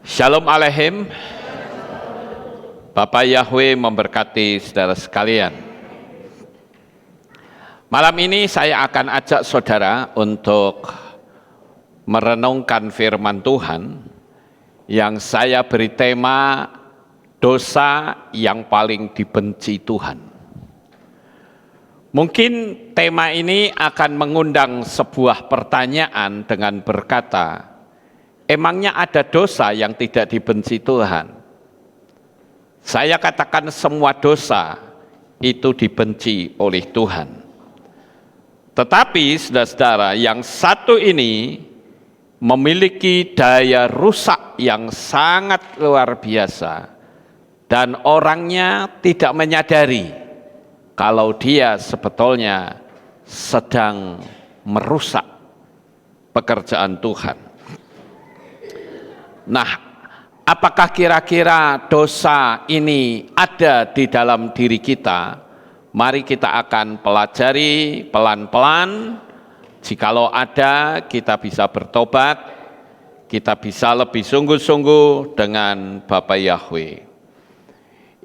Shalom Aleichem. Bapak Yahweh memberkati saudara sekalian. Malam ini saya akan ajak saudara untuk merenungkan firman Tuhan yang saya beri tema dosa yang paling dibenci Tuhan. Mungkin tema ini akan mengundang sebuah pertanyaan dengan berkata, emangnya ada dosa yang tidak dibenci Tuhan? Saya katakan semua dosa itu dibenci oleh Tuhan. Tetapi saudara-saudara, yang satu ini memiliki daya rusak yang sangat luar biasa dan orangnya tidak menyadari kalau dia sebetulnya sedang merusak pekerjaan Tuhan. Nah, apakah kira-kira dosa ini ada di dalam diri kita? Mari kita akan pelajari pelan-pelan. Jikalau ada, kita bisa bertobat, kita bisa lebih sungguh-sungguh dengan Bapa Yahweh.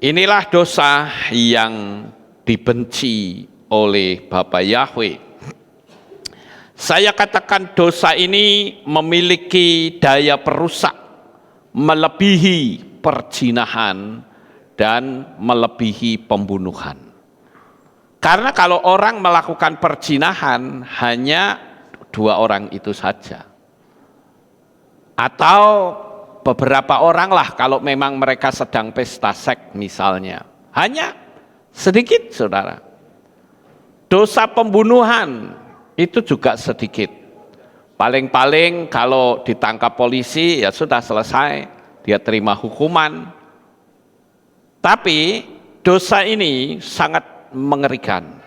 Inilah dosa yang dibenci oleh Bapa Yahweh. Saya katakan dosa ini memiliki daya perusak, melebihi perzinahan dan melebihi pembunuhan. Karena kalau orang melakukan perzinahan hanya dua orang itu saja. Atau beberapa orang lah kalau memang mereka sedang pesta seks misalnya. Hanya sedikit saudara. Dosa pembunuhan itu juga sedikit. Paling-paling kalau ditangkap polisi ya sudah selesai, dia terima hukuman. Tapi dosa ini sangat mengerikan.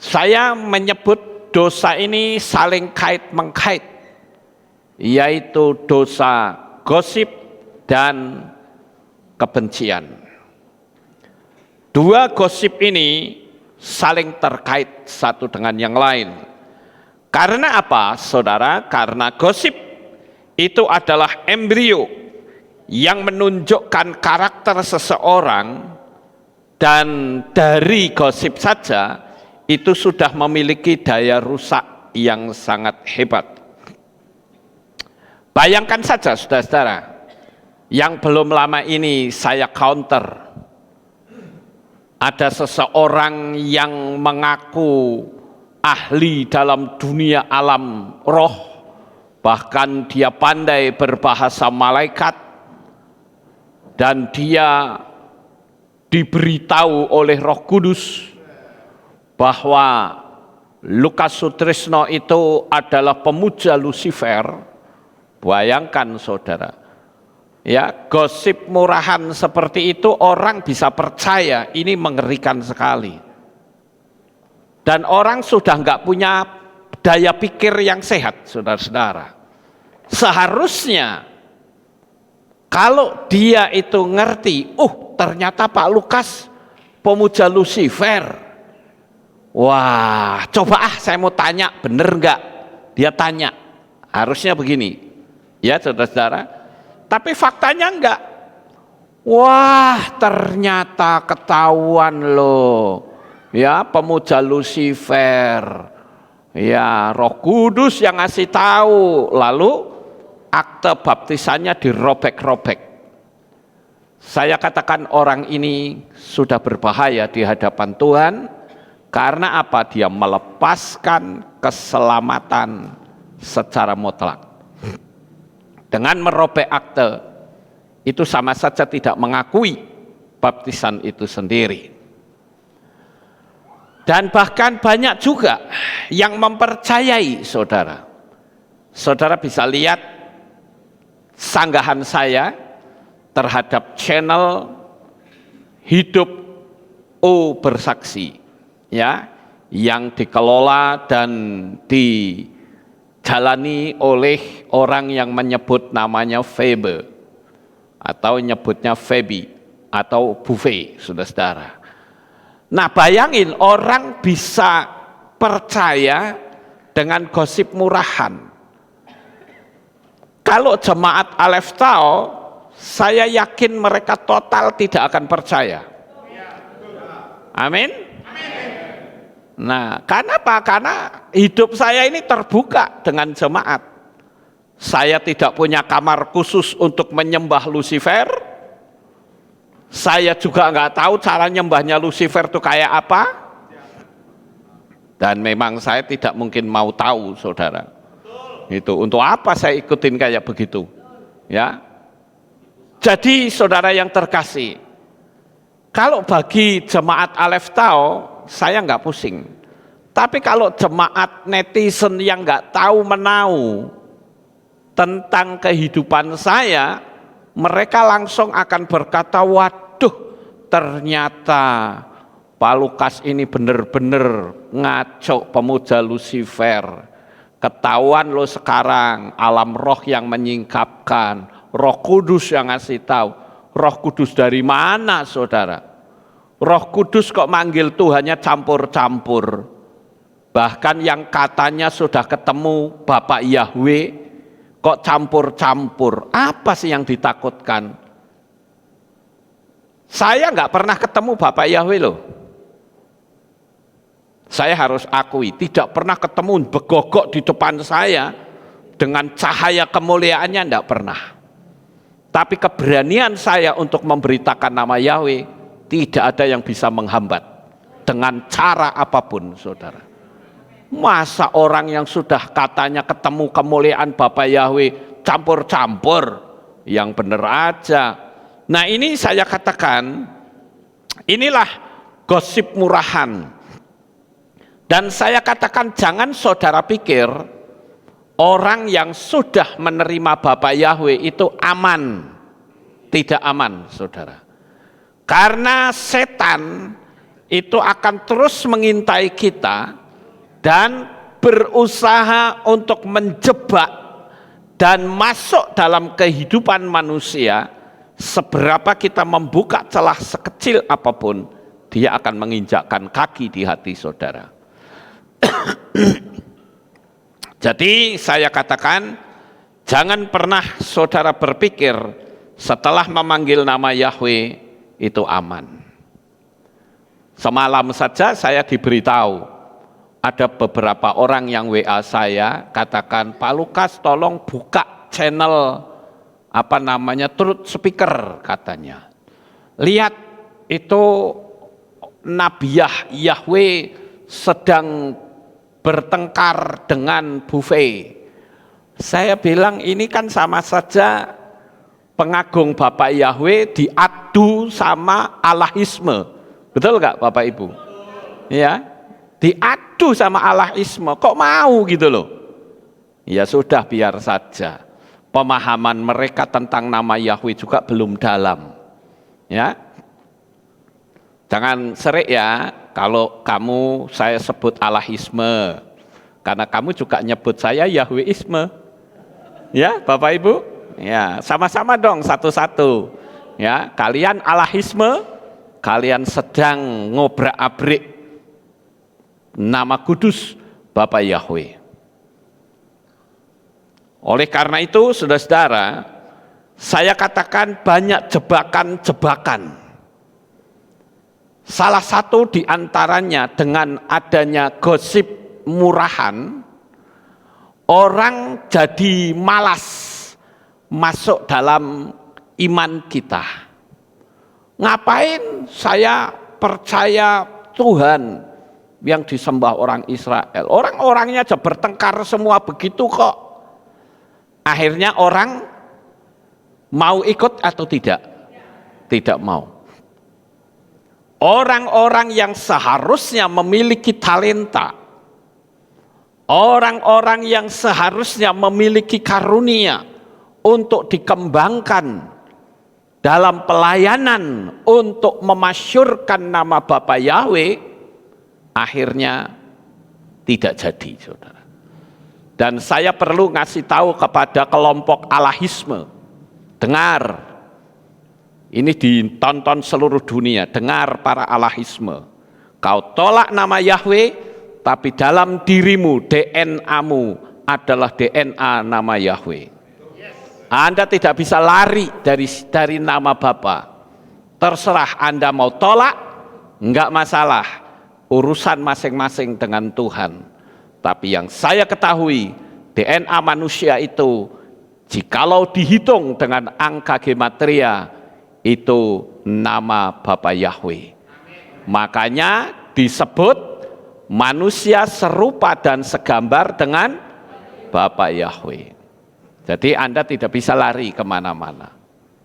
Saya menyebut dosa ini saling kait-mengkait, yaitu dosa gosip dan kebencian. Dua gosip ini saling terkait satu dengan yang lain. Karena apa, saudara? Karena gosip itu adalah embrio yang menunjukkan karakter seseorang, dan dari gosip saja itu sudah memiliki daya rusak yang sangat hebat. Bayangkan saja saudara-saudara, yang belum lama ini saya counter, ada seseorang yang mengaku ahli dalam dunia alam roh, bahkan dia pandai berbahasa malaikat, dan dia diberitahu oleh Roh Kudus bahwa Lukas Sutrisno itu adalah pemuja Lucifer. Bayangkan saudara, ya, gosip murahan seperti itu orang bisa percaya, ini mengerikan sekali. Dan orang sudah nggak punya daya pikir yang sehat, saudara-saudara. Seharusnya kalau dia itu ngerti, ternyata Pak Lukas pemuja Lucifer. Wah, coba saya mau tanya, bener nggak? Dia tanya, harusnya begini, ya saudara-saudara. Tapi faktanya enggak. Wah, ternyata ketahuan loh. Ya, pemuja Lucifer. Ya, Roh Kudus yang ngasih tahu. Lalu akte baptisannya dirobek-robek. Saya katakan orang ini sudah berbahaya di hadapan Tuhan. Karena apa? Dia melepaskan keselamatan secara mutlak. Dengan merobek akte, itu sama saja tidak mengakui baptisan itu sendiri. Dan bahkan banyak juga yang mempercayai saudara. Saudara bisa lihat sanggahan saya terhadap channel Hidup Bersaksi, ya, yang dikelola dan dijalani oleh orang yang menyebut namanya Febe atau nyebutnya Febi atau Buffet, saudara-saudara. Nah, bayangin orang bisa percaya dengan gosip murahan. kalau jemaat Aleph Tau, saya yakin mereka total tidak akan percaya. Amin. Nah, karena apa? Karena hidup saya ini terbuka dengan jemaat. Saya tidak punya kamar khusus untuk menyembah Lucifer. Saya juga nggak tahu cara nyembahnya Lucifer itu kayak apa. Dan memang saya tidak mungkin mau tahu, saudara. Itu untuk apa saya ikutin kayak begitu? Ya. Jadi saudara yang terkasih, kalau bagi jemaat Aleph Tau, saya nggak pusing. Tapi kalau jemaat netizen yang nggak tahu menau tentang kehidupan saya, mereka langsung akan berkata, waduh, ternyata Pak Lukas ini benar-benar ngaco pemuja Lucifer. Ketahuan lo sekarang alam roh yang menyingkapkan, Roh Kudus yang ngasih tahu. Roh Kudus dari mana, saudara? Roh Kudus kok manggil Tuhannya campur-campur. Bahkan yang katanya sudah ketemu Bapak Yahweh, kok campur-campur. Apa sih yang ditakutkan? Saya nggak pernah ketemu Bapak Yahweh loh. Saya harus akui, tidak pernah ketemu begogok di depan saya dengan cahaya kemuliaannya, tidak pernah. Tapi keberanian saya untuk memberitakan nama Yahweh, tidak ada yang bisa menghambat dengan cara apapun, saudara. Masa orang yang sudah katanya ketemu kemuliaan Bapak Yahweh campur-campur, yang benar aja. Nah, ini saya katakan, inilah gosip murahan. Dan saya katakan jangan saudara pikir orang yang sudah menerima Bapak Yahweh itu aman. Tidak aman, saudara. Karena setan itu akan terus mengintai kita dan berusaha untuk menjebak dan masuk dalam kehidupan manusia. Seberapa kita membuka celah sekecil apapun, dia akan menginjakkan kaki di hati saudara. Jadi saya katakan, jangan pernah saudara berpikir setelah memanggil nama Yahweh itu aman. Semalam saja saya diberitahu, ada beberapa orang yang WA saya katakan, Pak Lukas tolong buka channel Truth Speaker katanya. Lihat itu Nabiah Yahweh sedang bertengkar dengan buffet. Saya bilang ini kan sama saja pengagung Bapak Yahweh diadu sama Allahisme. Betul nggak Bapak Ibu? Ya, diadu sama Allahisme. Kok mau gitu loh? Ya sudah, biar saja. Pemahaman mereka tentang nama Yahweh juga belum dalam. Ya, jangan serik ya kalau kamu saya sebut Allahisme, karena kamu juga nyebut saya Yahweisme. Ya, Bapak Ibu, ya sama-sama dong satu-satu. Ya, kalian Allahisme, kalian sedang ngobrak-abrik nama kudus Bapak Yahweh. Oleh karena itu, saudara-saudara, saya katakan banyak jebakan-jebakan. Salah satu diantaranya dengan adanya gosip murahan, orang jadi malas masuk dalam iman kita. Ngapain saya percaya Tuhan yang disembah orang Israel? Orang-orangnya aja bertengkar semua begitu kok. Akhirnya orang mau ikut atau tidak? Tidak mau. Orang-orang yang seharusnya memiliki talenta, orang-orang yang seharusnya memiliki karunia untuk dikembangkan dalam pelayanan untuk memasyurkan nama Bapa Yahweh, akhirnya tidak jadi, saudara. Dan saya perlu ngasih tahu kepada kelompok Allahisme, dengar, ini ditonton seluruh dunia, dengar para Allahisme, kau tolak nama Yahweh, tapi dalam dirimu, DNA-mu adalah DNA nama Yahweh. Anda tidak bisa lari dari nama Bapa. Terserah Anda mau tolak, enggak masalah. Urusan masing-masing dengan Tuhan. Tapi yang saya ketahui, DNA manusia itu, jikalau dihitung dengan angka gematria, itu nama Bapa Yahweh. Makanya disebut manusia serupa dan segambar dengan Bapa Yahweh. Jadi Anda tidak bisa lari kemana-mana.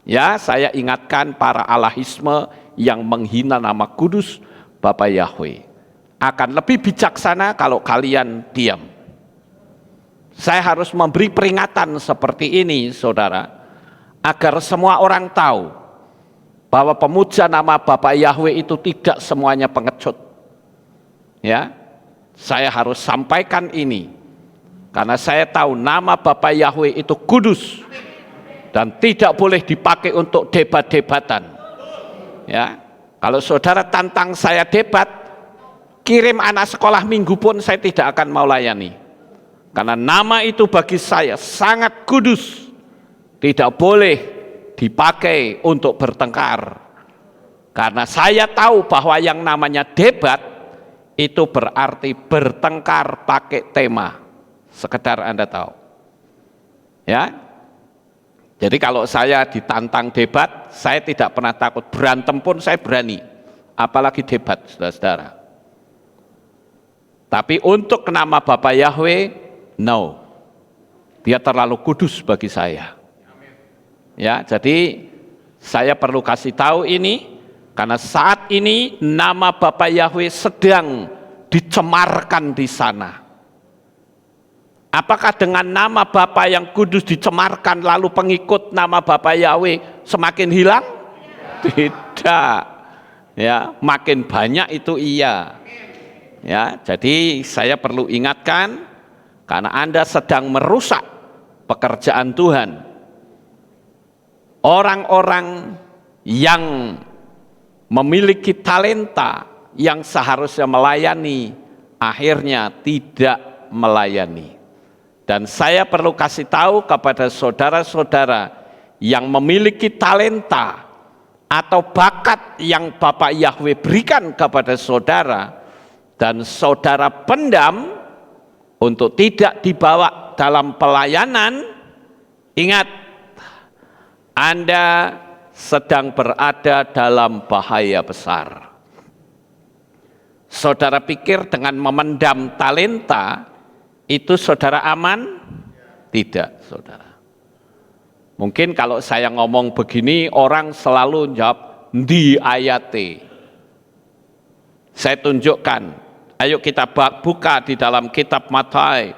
Ya, saya ingatkan para alahisme yang menghina nama kudus Bapa Yahweh. Akan lebih bijaksana kalau kalian diam. Saya harus memberi peringatan seperti ini, saudara, agar semua orang tahu bahwa pemuja nama Bapa Yahweh itu tidak semuanya pengecut. Ya, saya harus sampaikan ini. Karena saya tahu nama Bapa Yahweh itu kudus dan tidak boleh dipakai untuk debat-debatan. Ya, kalau saudara tantang saya debat, kirim anak sekolah minggu pun saya tidak akan mau layani. Karena nama itu bagi saya sangat kudus, tidak boleh dipakai untuk bertengkar. Karena saya tahu bahwa yang namanya debat itu berarti bertengkar pakai tema. Sekedar Anda tahu. Ya. Jadi kalau saya ditantang debat, saya tidak pernah takut. Berantem pun saya berani. Apalagi debat, saudara-saudara. Tapi untuk nama Bapa Yahweh, no. Dia terlalu kudus bagi saya. Ya, jadi saya perlu kasih tahu ini, karena saat ini nama Bapa Yahweh sedang dicemarkan di sana. Apakah dengan nama Bapa yang kudus dicemarkan lalu pengikut nama Bapa Yahweh semakin hilang? Tidak. Ya, makin banyak itu iya. Ya, jadi saya perlu ingatkan karena Anda sedang merusak pekerjaan Tuhan. Orang-orang yang memiliki talenta yang seharusnya melayani akhirnya tidak melayani. Dan saya perlu kasih tahu kepada saudara-saudara yang memiliki talenta atau bakat yang Bapak Yahweh berikan kepada saudara dan saudara pendam untuk tidak dibawa dalam pelayanan. Ingat, Anda sedang berada dalam bahaya besar. Saudara pikir dengan memendam talenta itu saudara aman? Tidak, saudara. Mungkin kalau saya ngomong begini, orang selalu jawab, di ayate. Saya tunjukkan, ayo kita buka di dalam kitab Matius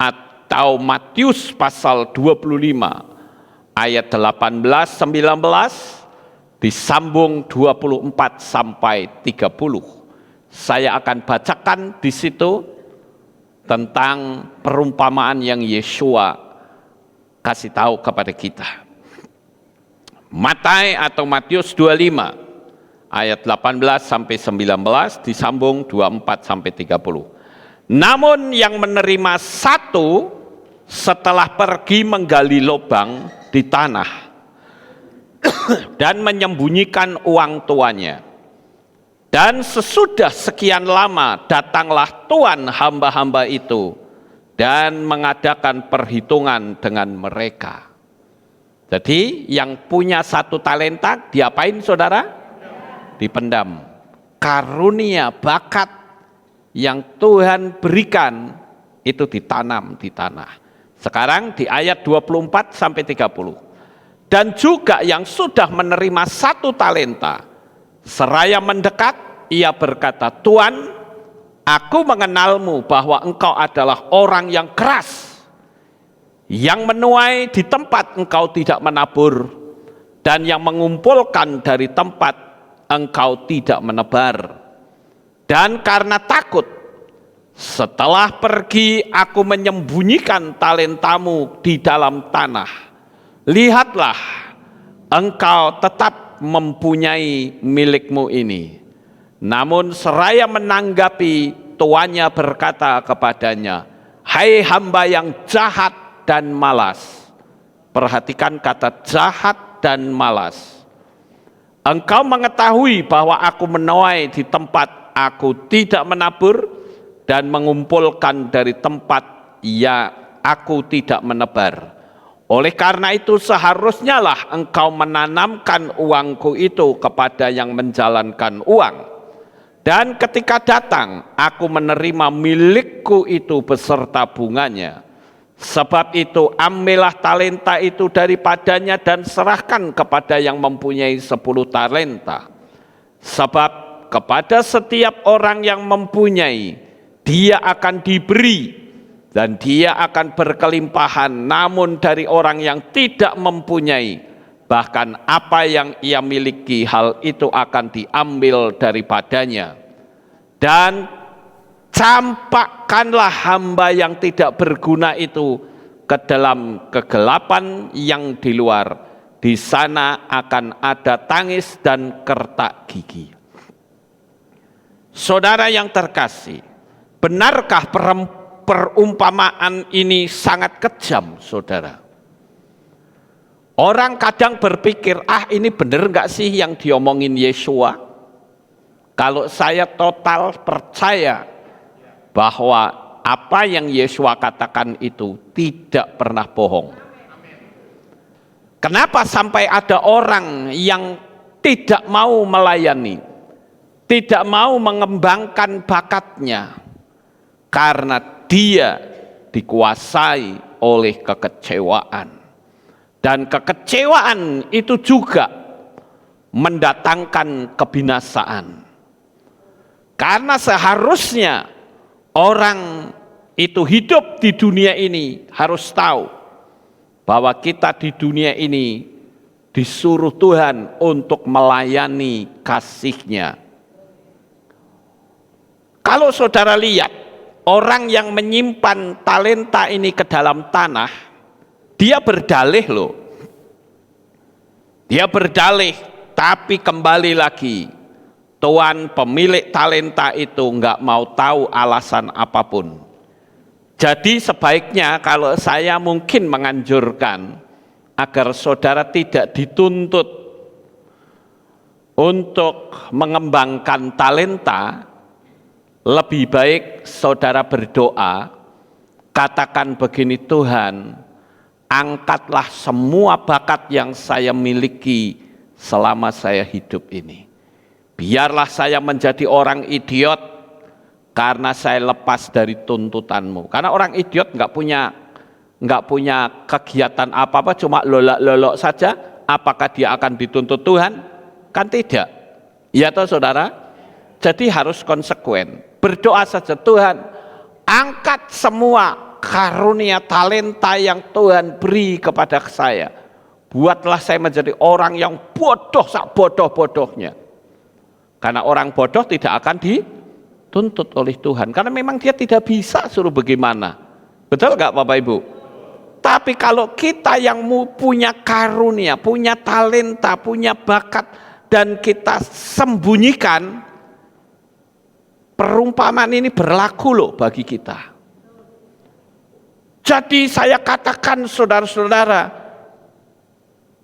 atau Matius pasal 25, ayat 18-19, disambung 24 sampai 30. Saya akan bacakan di situ tentang perumpamaan yang Yeshua kasih tahu kepada kita. Matius 25 ayat 18 sampai 19 disambung 24 sampai 30. Namun yang menerima satu setelah pergi menggali lubang di tanah dan menyembunyikan uang tuannya. Dan sesudah sekian lama datanglah tuan hamba-hamba itu dan mengadakan perhitungan dengan mereka. Jadi yang punya satu talenta diapain saudara? Dipendam. Karunia, bakat yang Tuhan berikan itu ditanam di tanah. Sekarang di ayat 24 sampai 30. Dan juga yang sudah menerima satu talenta, seraya mendekat, ia berkata, Tuan, aku mengenalmu bahwa engkau adalah orang yang keras, yang menuai di tempat engkau tidak menabur, dan yang mengumpulkan dari tempat engkau tidak menebar. Dan karena takut, setelah pergi aku menyembunyikan talentamu di dalam tanah. Lihatlah, engkau tetap mempunyai milikmu ini. Namun seraya menanggapi, tuannya berkata kepadanya, hai hamba yang jahat dan malas, Perhatikan kata jahat dan malas. Engkau mengetahui bahwa aku menuai di tempat aku tidak menabur dan mengumpulkan dari tempat aku tidak menebar. Oleh karena itu seharusnya lah engkau menanamkan uangku itu kepada yang menjalankan uang. Dan ketika datang, aku menerima milikku itu beserta bunganya. Sebab itu ambillah talenta itu daripadanya dan serahkan kepada yang mempunyai 10 talenta. Sebab kepada setiap orang yang mempunyai, dia akan diberi dan dia akan berkelimpahan. Namun dari orang yang tidak mempunyai, bahkan apa yang ia miliki, hal itu akan diambil daripadanya. Dan campakkanlah hamba yang tidak berguna itu ke dalam kegelapan yang di luar. Di sana akan ada tangis dan kertak gigi. Saudara yang terkasih, benarkah perumpamaan ini sangat kejam, saudara? Orang kadang berpikir, ini benar nggak sih yang diomongin Yesua? Kalau saya total percaya bahwa apa yang Yesua katakan itu tidak pernah bohong. Kenapa sampai ada orang yang tidak mau melayani, tidak mau mengembangkan bakatnya? Karena dia dikuasai oleh kekecewaan. Dan kekecewaan itu juga mendatangkan kebinasaan. Karena seharusnya orang itu hidup di dunia ini harus tahu bahwa kita di dunia ini disuruh Tuhan untuk melayani kasih-Nya. Kalau saudara lihat orang yang menyimpan talenta ini ke dalam tanah, dia berdalih loh. Dia berdalih, tapi kembali lagi, Tuan pemilik talenta itu nggak mau tahu alasan apapun. Jadi sebaiknya kalau saya mungkin menganjurkan agar saudara tidak dituntut untuk mengembangkan talenta, lebih baik saudara berdoa, katakan begini, Tuhan, angkatlah semua bakat yang saya miliki selama saya hidup ini. Biarlah saya menjadi orang idiot karena saya lepas dari tuntutan-Mu. Karena orang idiot nggak punya kegiatan apa-apa, cuma lolok-lolok saja. Apakah dia akan dituntut Tuhan? Kan tidak. Iya toh saudara? Jadi harus konsekuen. Berdoa saja, Tuhan, angkat semua karunia talenta yang Tuhan beri kepada saya. Buatlah saya menjadi orang yang bodoh, sak bodoh-bodohnya. Karena orang bodoh tidak akan dituntut oleh Tuhan. Karena memang dia tidak bisa, suruh bagaimana. Betul nggak Bapak Ibu? Tapi kalau kita yang punya karunia, punya talenta, punya bakat, dan kita sembunyikan, perumpamaan ini berlaku loh bagi kita. Jadi saya katakan saudara-saudara,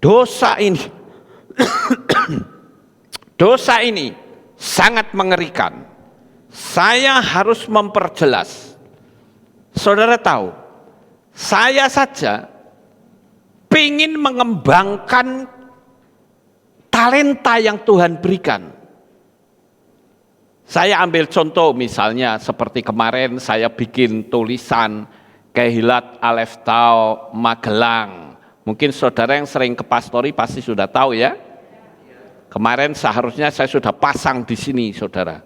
dosa ini, dosa ini sangat mengerikan. Saya harus memperjelas. Saudara tahu, saya saja ingin mengembangkan talenta yang Tuhan berikan. Saya ambil contoh misalnya seperti kemarin saya bikin tulisan Kehilat Alef Tau Magelang. Mungkin saudara yang sering ke pastori pasti sudah tahu ya. Kemarin seharusnya saya sudah pasang di sini, saudara.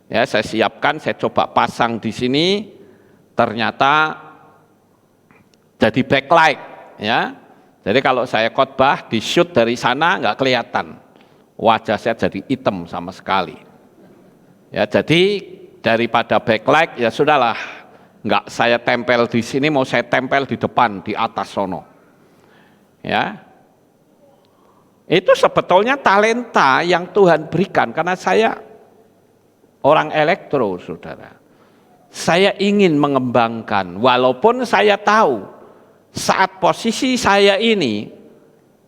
Ya, saya siapkan, saya coba pasang di sini, ternyata jadi backlight, ya. Jadi kalau saya khotbah di shoot dari sana nggak kelihatan, wajah saya jadi hitam sama sekali. Ya, jadi daripada backlight ya sudahlah, nggak saya tempel di sini, mau saya tempel di depan, di atas sono. Ya. Itu sebetulnya talenta yang Tuhan berikan, karena saya orang elektro, saudara. Saya ingin mengembangkan, walaupun saya tahu saat posisi saya ini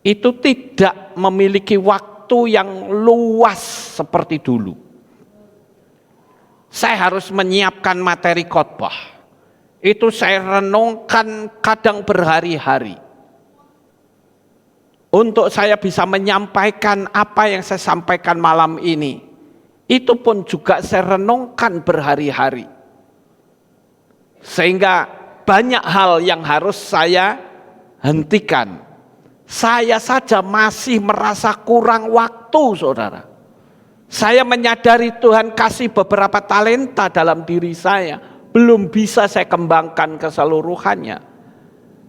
itu tidak memiliki waktu yang luas seperti dulu. Saya harus menyiapkan materi khotbah. Itu saya renungkan kadang berhari-hari. Untuk saya bisa menyampaikan apa yang saya sampaikan malam ini. Itu pun juga saya renungkan berhari-hari. Sehingga banyak hal yang harus saya hentikan. Saya saja masih merasa kurang waktu, saudara. Saya menyadari Tuhan kasih beberapa talenta dalam diri saya, belum bisa saya kembangkan keseluruhannya.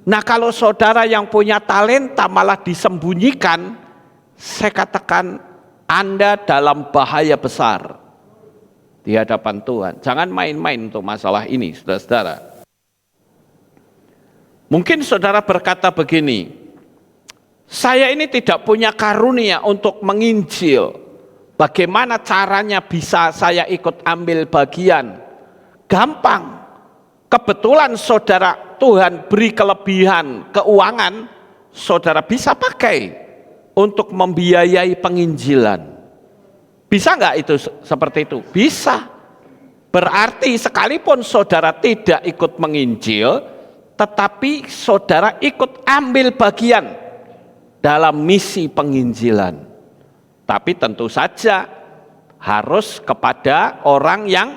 Nah, kalau saudara yang punya talenta malah disembunyikan, saya katakan Anda dalam bahaya besar di hadapan Tuhan. Jangan main-main untuk masalah ini, saudara-saudara. Mungkin saudara berkata begini, saya ini tidak punya karunia untuk menginjil. Bagaimana caranya bisa saya ikut ambil bagian? Gampang. Kebetulan saudara Tuhan beri kelebihan keuangan, saudara bisa pakai untuk membiayai penginjilan. Bisa nggak itu seperti itu? Bisa. Berarti sekalipun saudara tidak ikut menginjil, tetapi saudara ikut ambil bagian dalam misi penginjilan. Tapi tentu saja harus kepada orang yang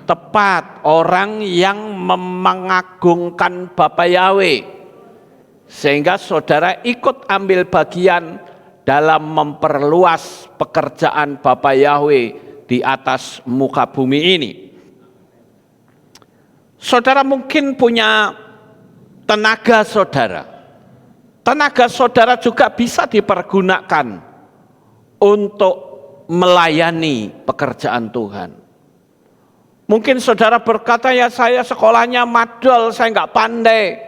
tepat, orang yang mengagungkan Bapa Yahweh. Sehingga saudara ikut ambil bagian dalam memperluas pekerjaan Bapa Yahweh di atas muka bumi ini. Saudara mungkin punya tenaga saudara. Tenaga saudara juga bisa dipergunakan untuk melayani pekerjaan Tuhan. Mungkin saudara berkata, ya saya sekolahnya madol, saya nggak pandai.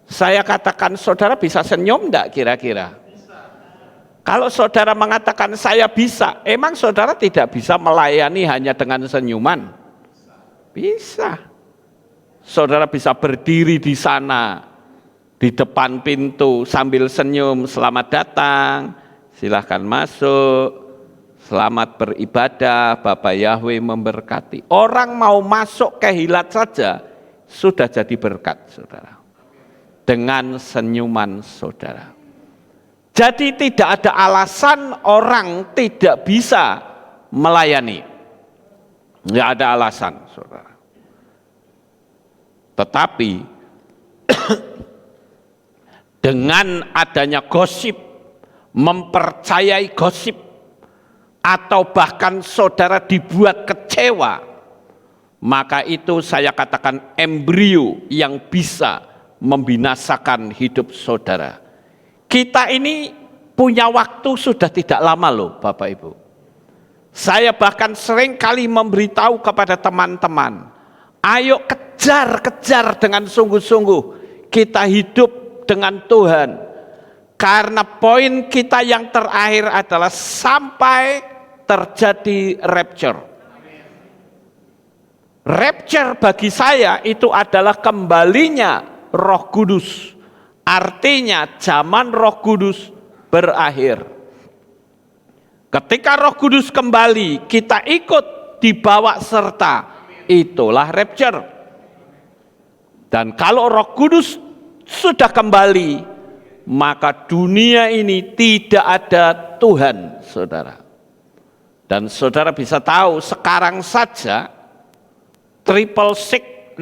Saya katakan, saudara bisa senyum enggak kira-kira? Kalau saudara mengatakan saya bisa, emang saudara tidak bisa melayani hanya dengan senyuman? Bisa. Saudara bisa berdiri di sana, di depan pintu sambil senyum, selamat datang, silahkan masuk, selamat beribadah, Bapak Yahweh memberkati. Orang mau masuk ke hilat saja, sudah jadi berkat, saudara. Dengan senyuman saudara. Jadi tidak ada alasan orang tidak bisa melayani. Tidak ada alasan, saudara. Tetapi dengan adanya gosip, mempercayai gosip, atau bahkan saudara dibuat kecewa, maka itu saya katakan embrio yang bisa membinasakan hidup saudara. Kita ini punya waktu sudah tidak lama loh Bapak Ibu. Saya bahkan sering kali memberitahu kepada teman-teman, ayo kejar dengan sungguh-sungguh kita hidup dengan Tuhan. Karena poin kita yang terakhir adalah sampai terjadi rapture. Rapture bagi saya itu adalah kembalinya Roh Kudus. Artinya zaman Roh Kudus berakhir. Ketika Roh Kudus kembali, kita ikut dibawa serta. Itulah rapture. Dan kalau Roh Kudus sudah kembali, maka dunia ini tidak ada Tuhan, saudara. Dan saudara bisa tahu sekarang saja 666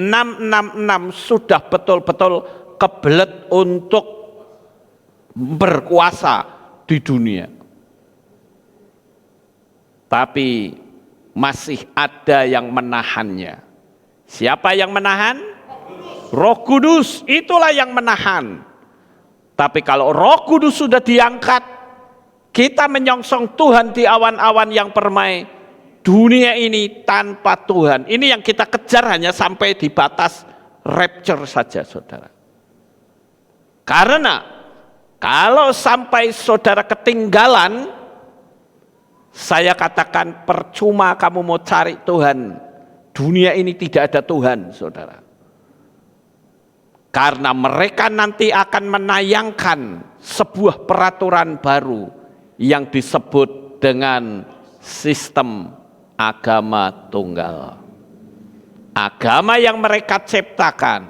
sudah betul-betul kebelet untuk berkuasa di dunia. Tapi masih ada yang menahannya. Siapa yang menahan? Roh Kudus, itulah yang menahan. Tapi kalau Roh Kudus sudah diangkat, kita menyongsong Tuhan di awan-awan yang permai, dunia ini tanpa Tuhan. Ini yang kita kejar hanya sampai di batas rapture saja, saudara. Karena kalau sampai saudara ketinggalan, saya katakan percuma kamu mau cari Tuhan. Dunia ini tidak ada Tuhan, saudara. Karena mereka nanti akan menayangkan sebuah peraturan baru yang disebut dengan sistem agama tunggal. Agama yang mereka ciptakan,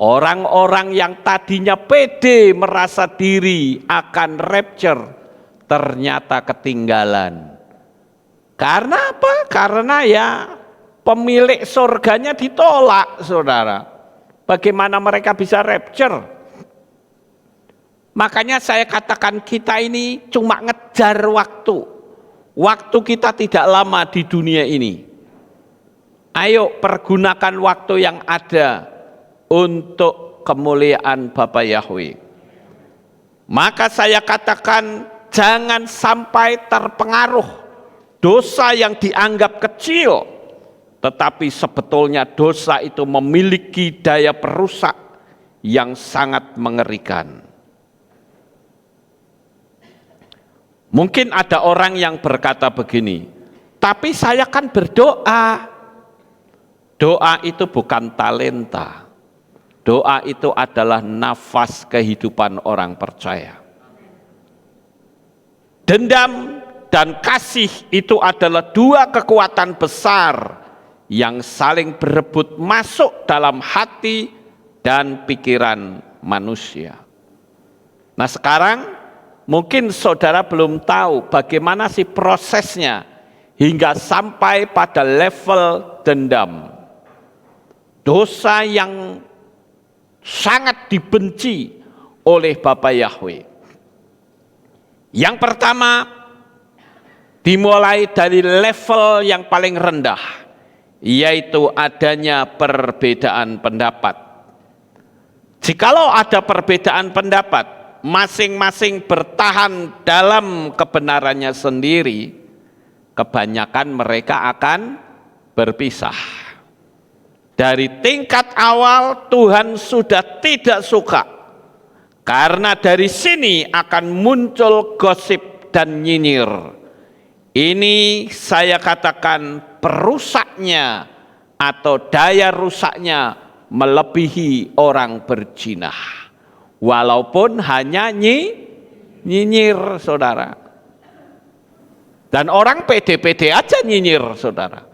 orang-orang yang tadinya pede merasa diri akan rapture, ternyata ketinggalan. Karena apa? Karena ya pemilik surganya ditolak, saudara. Bagaimana mereka bisa rapture? Makanya saya katakan kita ini cuma ngejar waktu. Waktu kita tidak lama di dunia ini. Ayo pergunakan waktu yang ada untuk kemuliaan Bapa Yahweh. Maka saya katakan jangan sampai terpengaruh dosa yang dianggap kecil, tetapi sebetulnya dosa itu memiliki daya perusak yang sangat mengerikan. Mungkin ada orang yang berkata begini, tapi saya kan berdoa. Doa itu bukan talenta. Doa itu adalah nafas kehidupan orang percaya. Dendam dan kasih itu adalah dua kekuatan besar yang saling berebut masuk dalam hati dan pikiran manusia. Nah sekarang mungkin saudara belum tahu bagaimana sih prosesnya hingga sampai pada level dendam. Dosa yang sangat dibenci oleh Bapa Yahweh. Yang pertama dimulai dari level yang paling rendah, yaitu adanya perbedaan pendapat. Jikalau ada perbedaan pendapat, masing-masing bertahan dalam kebenarannya sendiri, kebanyakan mereka akan berpisah. Dari tingkat awal Tuhan sudah tidak suka, karena dari sini akan muncul gosip dan nyinyir. Ini saya katakan perusaknya atau daya rusaknya melebihi orang berjinah. Walaupun hanya nyinyir, saudara. Dan orang pede-pede aja nyinyir, saudara.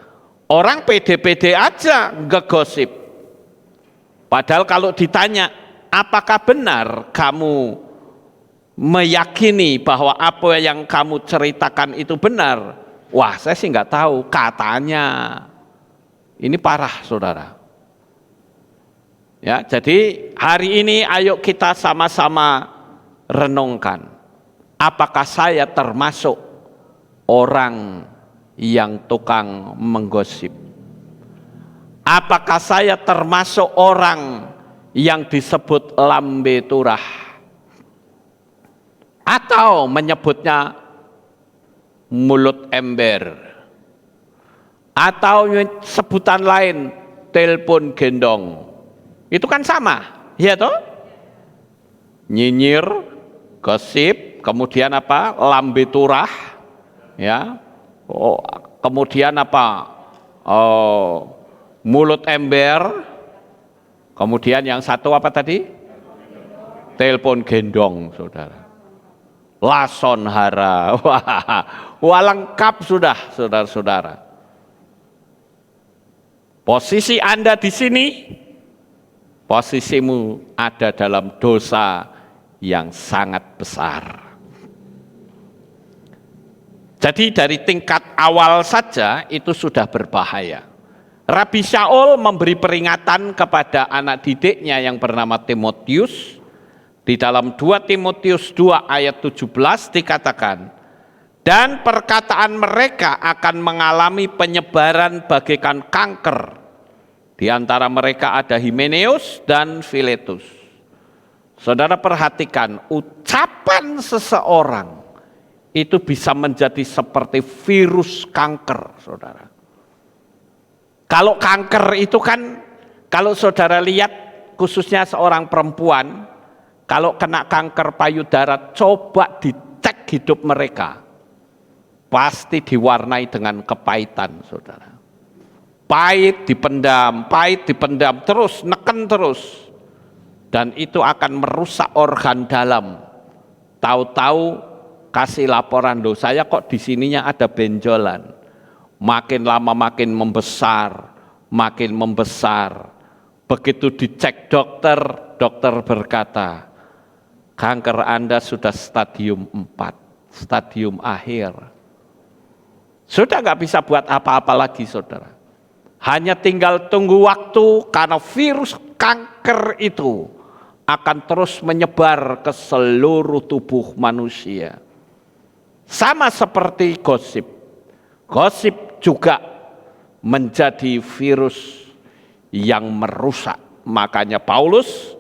Orang pede-pede aja ngegosip. Padahal kalau ditanya, apakah benar kamu meyakini bahwa apa yang kamu ceritakan itu benar? Wah, saya sih nggak tahu, katanya. Ini parah, saudara. Ya, jadi hari ini ayo kita sama-sama renungkan. Apakah saya termasuk orang yang tukang menggosip? Apakah saya termasuk orang yang disebut lambe turah? Atau menyebutnya mulut ember? Atau sebutan lain telepon gendong? Itu kan sama, ya toh? Nyinyir, gosip, kemudian apa? Lambe turah, ya. Oh, kemudian apa? Oh, mulut ember. Kemudian yang satu apa tadi? Telepon gendong, saudara. Lason hara. Wah, lengkap sudah, saudara-saudara. Posisi Anda di sini, posisimu ada dalam dosa yang sangat besar. Jadi dari tingkat awal saja itu sudah berbahaya. Rabi Shaul memberi peringatan kepada anak didiknya yang bernama Timotius. Di dalam 2 Timotius 2 ayat 17 dikatakan, dan perkataan mereka akan mengalami penyebaran bagaikan kanker. Di antara mereka ada Himeneus dan Filetus. Saudara perhatikan, ucapan seseorang itu bisa menjadi seperti virus kanker, saudara. Kalau kanker itu kan, kalau saudara lihat khususnya seorang perempuan, kalau kena kanker payudara, coba dicek hidup mereka. Pasti diwarnai dengan kepahitan, saudara. Pahit dipendam, terus, neken terus. dan itu akan merusak organ dalam. Tahu-tahu kasih laporan, loh saya kok di sininya ada benjolan. Makin lama makin membesar, makin membesar. Begitu dicek dokter, dokter berkata, kanker Anda sudah stadium 4, stadium akhir. Sudah nggak bisa buat apa-apa lagi, saudara. Hanya tinggal tunggu waktu, karena virus kanker itu akan terus menyebar ke seluruh tubuh manusia. Sama seperti gosip. Gosip juga menjadi virus yang merusak. Makanya Paulus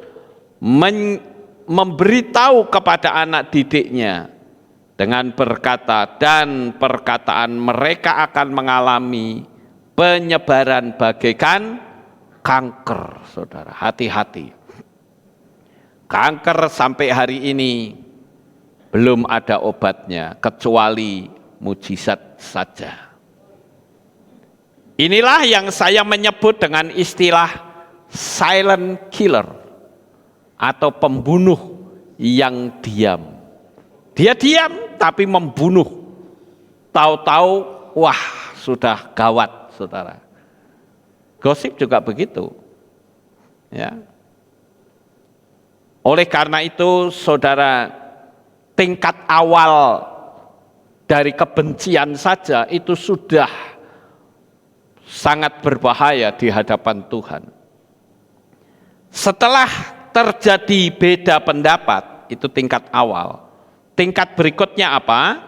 memberitahu kepada anak didiknya dengan berkata, dan perkataan mereka akan mengalami penyebaran bagaikan kanker, saudara. Hati-hati. Kanker sampai hari ini belum ada obatnya, kecuali mujizat saja. Inilah yang saya menyebut dengan istilah silent killer atau pembunuh yang diam. Dia diam tapi membunuh. Tahu-tahu, wah sudah gawat, saudara. Gosip juga begitu. Ya. Oleh karena itu, saudara, tingkat awal dari kebencian saja itu sudah sangat berbahaya di hadapan Tuhan. Setelah terjadi beda pendapat, itu tingkat awal. Tingkat berikutnya apa?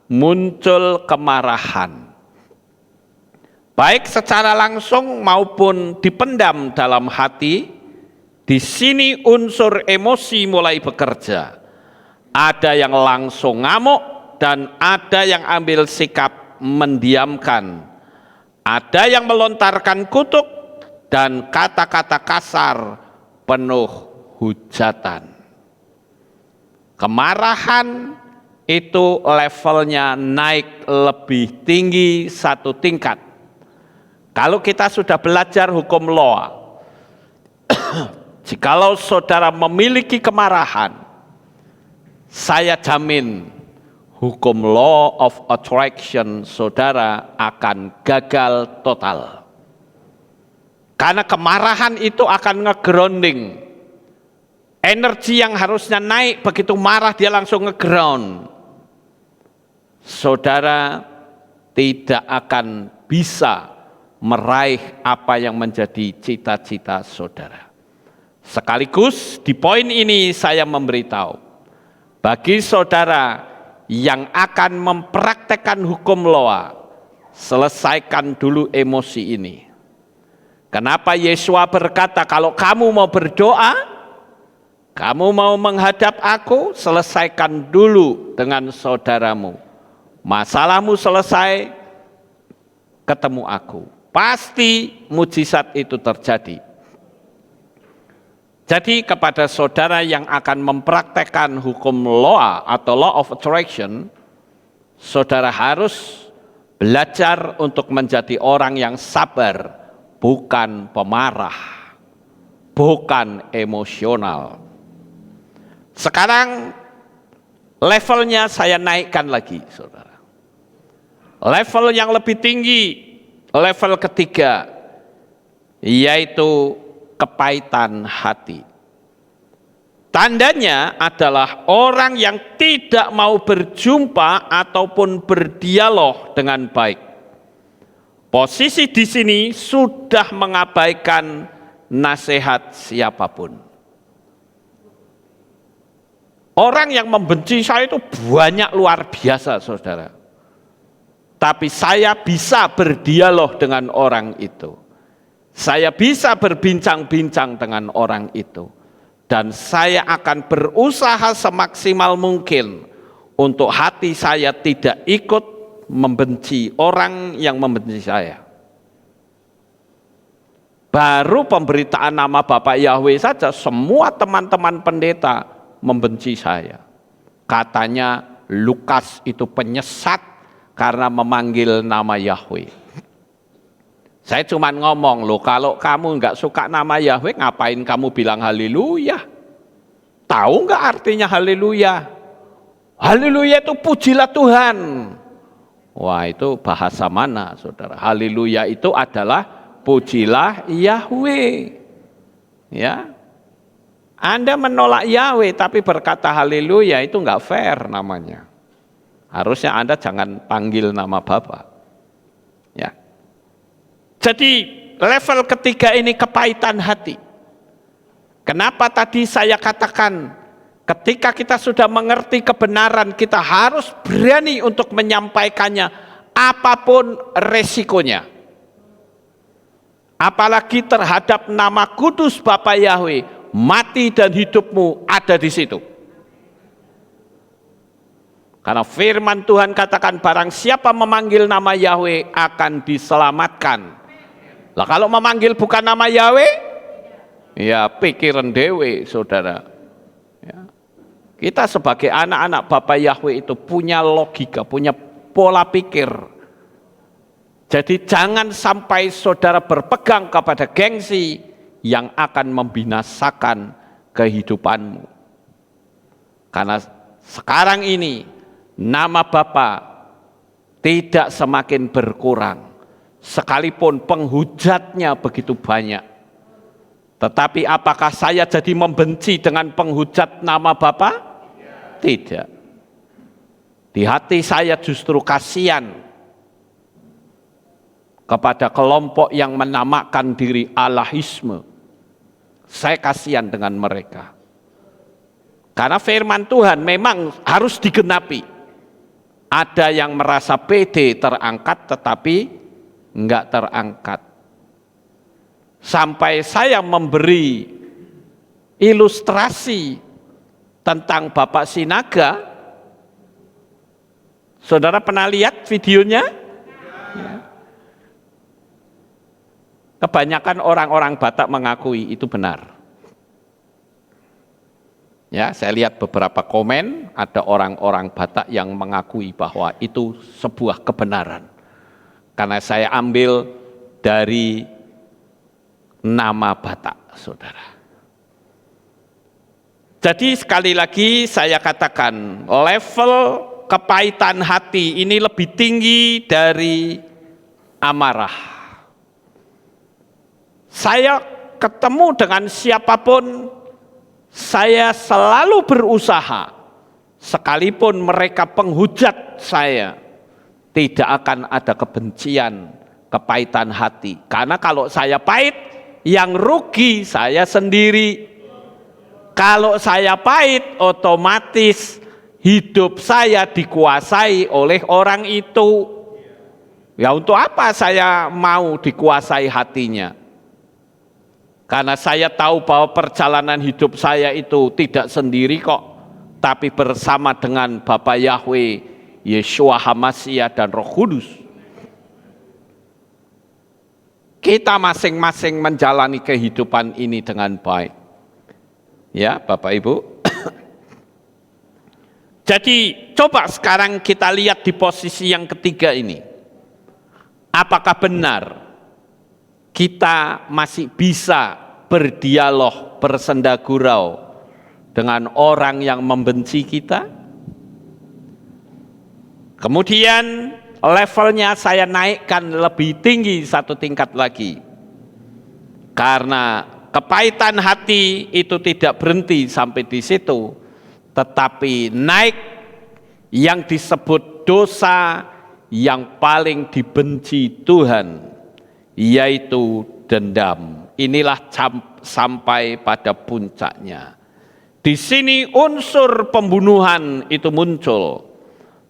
Muncul kemarahan. Baik secara langsung maupun dipendam dalam hati. Di sini unsur emosi mulai bekerja. Ada yang langsung ngamuk dan ada yang ambil sikap mendiamkan. Ada yang melontarkan kutuk dan kata-kata kasar penuh hujatan. Kemarahan itu levelnya naik lebih tinggi satu tingkat. Kalau kita sudah belajar hukum Loa, jikalau saudara memiliki kemarahan, saya jamin hukum law of attraction saudara akan gagal total. Karena kemarahan itu akan nge-grounding. Energi yang harusnya naik, begitu marah dia langsung nge-ground. Saudara tidak akan bisa meraih apa yang menjadi cita-cita saudara. Sekaligus di poin ini saya memberitahu, bagi saudara yang akan mempraktekkan hukum Loa, selesaikan dulu emosi ini. Kenapa Yesua berkata, kalau kamu mau berdoa, kamu mau menghadap aku, selesaikan dulu dengan saudaramu. Masalahmu selesai, ketemu aku. Pasti mujizat itu terjadi. Jadi kepada saudara yang akan mempraktekkan hukum Loa atau law of attraction, saudara harus belajar untuk menjadi orang yang sabar, bukan pemarah, bukan emosional. Sekarang levelnya saya naikkan lagi, saudara. Level yang lebih tinggi, level ketiga, yaitu kepahitan hati. Tandanya adalah orang yang tidak mau berjumpa ataupun berdialog dengan baik. Posisi di sini sudah mengabaikan nasihat siapapun. Orang yang membenci saya itu banyak luar biasa, saudara. Tapi saya bisa berdialog dengan orang itu. Saya bisa berbincang-bincang dengan orang itu. Dan saya akan berusaha semaksimal mungkin untuk hati saya tidak ikut membenci orang yang membenci saya. Baru pemberitaan nama Bapak Yahweh saja, semua teman-teman pendeta membenci saya. Katanya Lukas itu penyesat karena memanggil nama Yahweh. Saya cuma ngomong, loh kalau kamu nggak suka nama Yahweh, ngapain kamu bilang haleluya? Tahu nggak artinya haleluya? Haleluya itu pujilah Tuhan. Wah, itu bahasa mana, saudara? Haleluya itu adalah pujilah Yahweh. Ya, Anda menolak Yahweh tapi berkata haleluya, itu nggak fair namanya. Harusnya Anda jangan panggil nama Bapa. Ya. Jadi level ketiga ini kepahitan hati. Kenapa tadi saya katakan ketika kita sudah mengerti kebenaran, kita harus berani untuk menyampaikannya apapun resikonya. Apalagi terhadap nama kudus Bapa Yahweh, mati dan hidupmu ada di situ. Karena firman Tuhan katakan barang siapa memanggil nama Yahweh akan diselamatkan. Lah kalau memanggil bukan nama Yahweh, ya pikiran dewe, saudara. Ya. Kita sebagai anak-anak Bapa Yahweh itu punya logika, punya pola pikir. Jadi jangan sampai saudara berpegang kepada gengsi yang akan membinasakan kehidupanmu. Karena sekarang ini nama Bapa tidak semakin berkurang, sekalipun penghujatnya begitu banyak. Tetapi apakah saya jadi membenci dengan penghujat nama Bapa? Tidak. Di hati saya justru kasihan kepada kelompok yang menamakan diri Allahisme. Saya kasihan dengan mereka. Karena firman Tuhan memang harus digenapi. Ada yang merasa pede terangkat tetapi enggak terangkat. Sampai saya memberi ilustrasi tentang Bapak Sinaga. Saudara pernah lihat videonya? Ya. Kebanyakan orang-orang Batak mengakui itu benar. Ya, saya lihat beberapa komen, ada orang-orang Batak yang mengakui bahwa itu sebuah kebenaran. Karena saya ambil dari nama Batak, saudara. Jadi sekali lagi saya katakan, level kepahitan hati ini lebih tinggi dari amarah. Saya ketemu dengan siapapun, saya selalu berusaha, sekalipun mereka penghujat saya, tidak akan ada kebencian, kepahitan hati. Karena kalau saya pahit, yang rugi saya sendiri. Kalau saya pahit, otomatis hidup saya dikuasai oleh orang itu. Ya untuk apa saya mau dikuasai hatinya? Karena saya tahu bahwa perjalanan hidup saya itu tidak sendiri kok, tapi bersama dengan Bapa Yahweh, Yeshua HaMashiach dan Roh Kudus. Kita masing-masing menjalani kehidupan ini dengan baik. Ya, Bapak Ibu. Jadi coba sekarang kita lihat di posisi yang ketiga ini. Apakah benar kita masih bisa berdialog, bersenda gurau dengan orang yang membenci kita? Kemudian levelnya saya naikkan lebih tinggi satu tingkat lagi. Karena kepahitan hati itu tidak berhenti sampai di situ, tetapi naik yang disebut dosa yang paling dibenci Tuhan, yaitu dendam. Inilah sampai pada puncaknya. Di sini unsur pembunuhan itu muncul.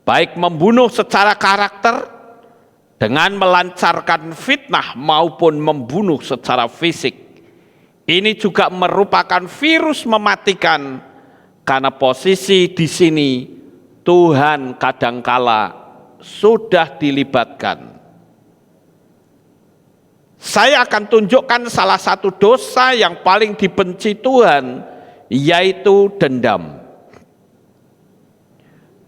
Baik membunuh secara karakter dengan melancarkan fitnah maupun membunuh secara fisik. Ini juga merupakan virus mematikan karena posisi di sini Tuhan kadangkala sudah dilibatkan. Saya akan tunjukkan salah satu dosa yang paling dibenci Tuhan, yaitu dendam.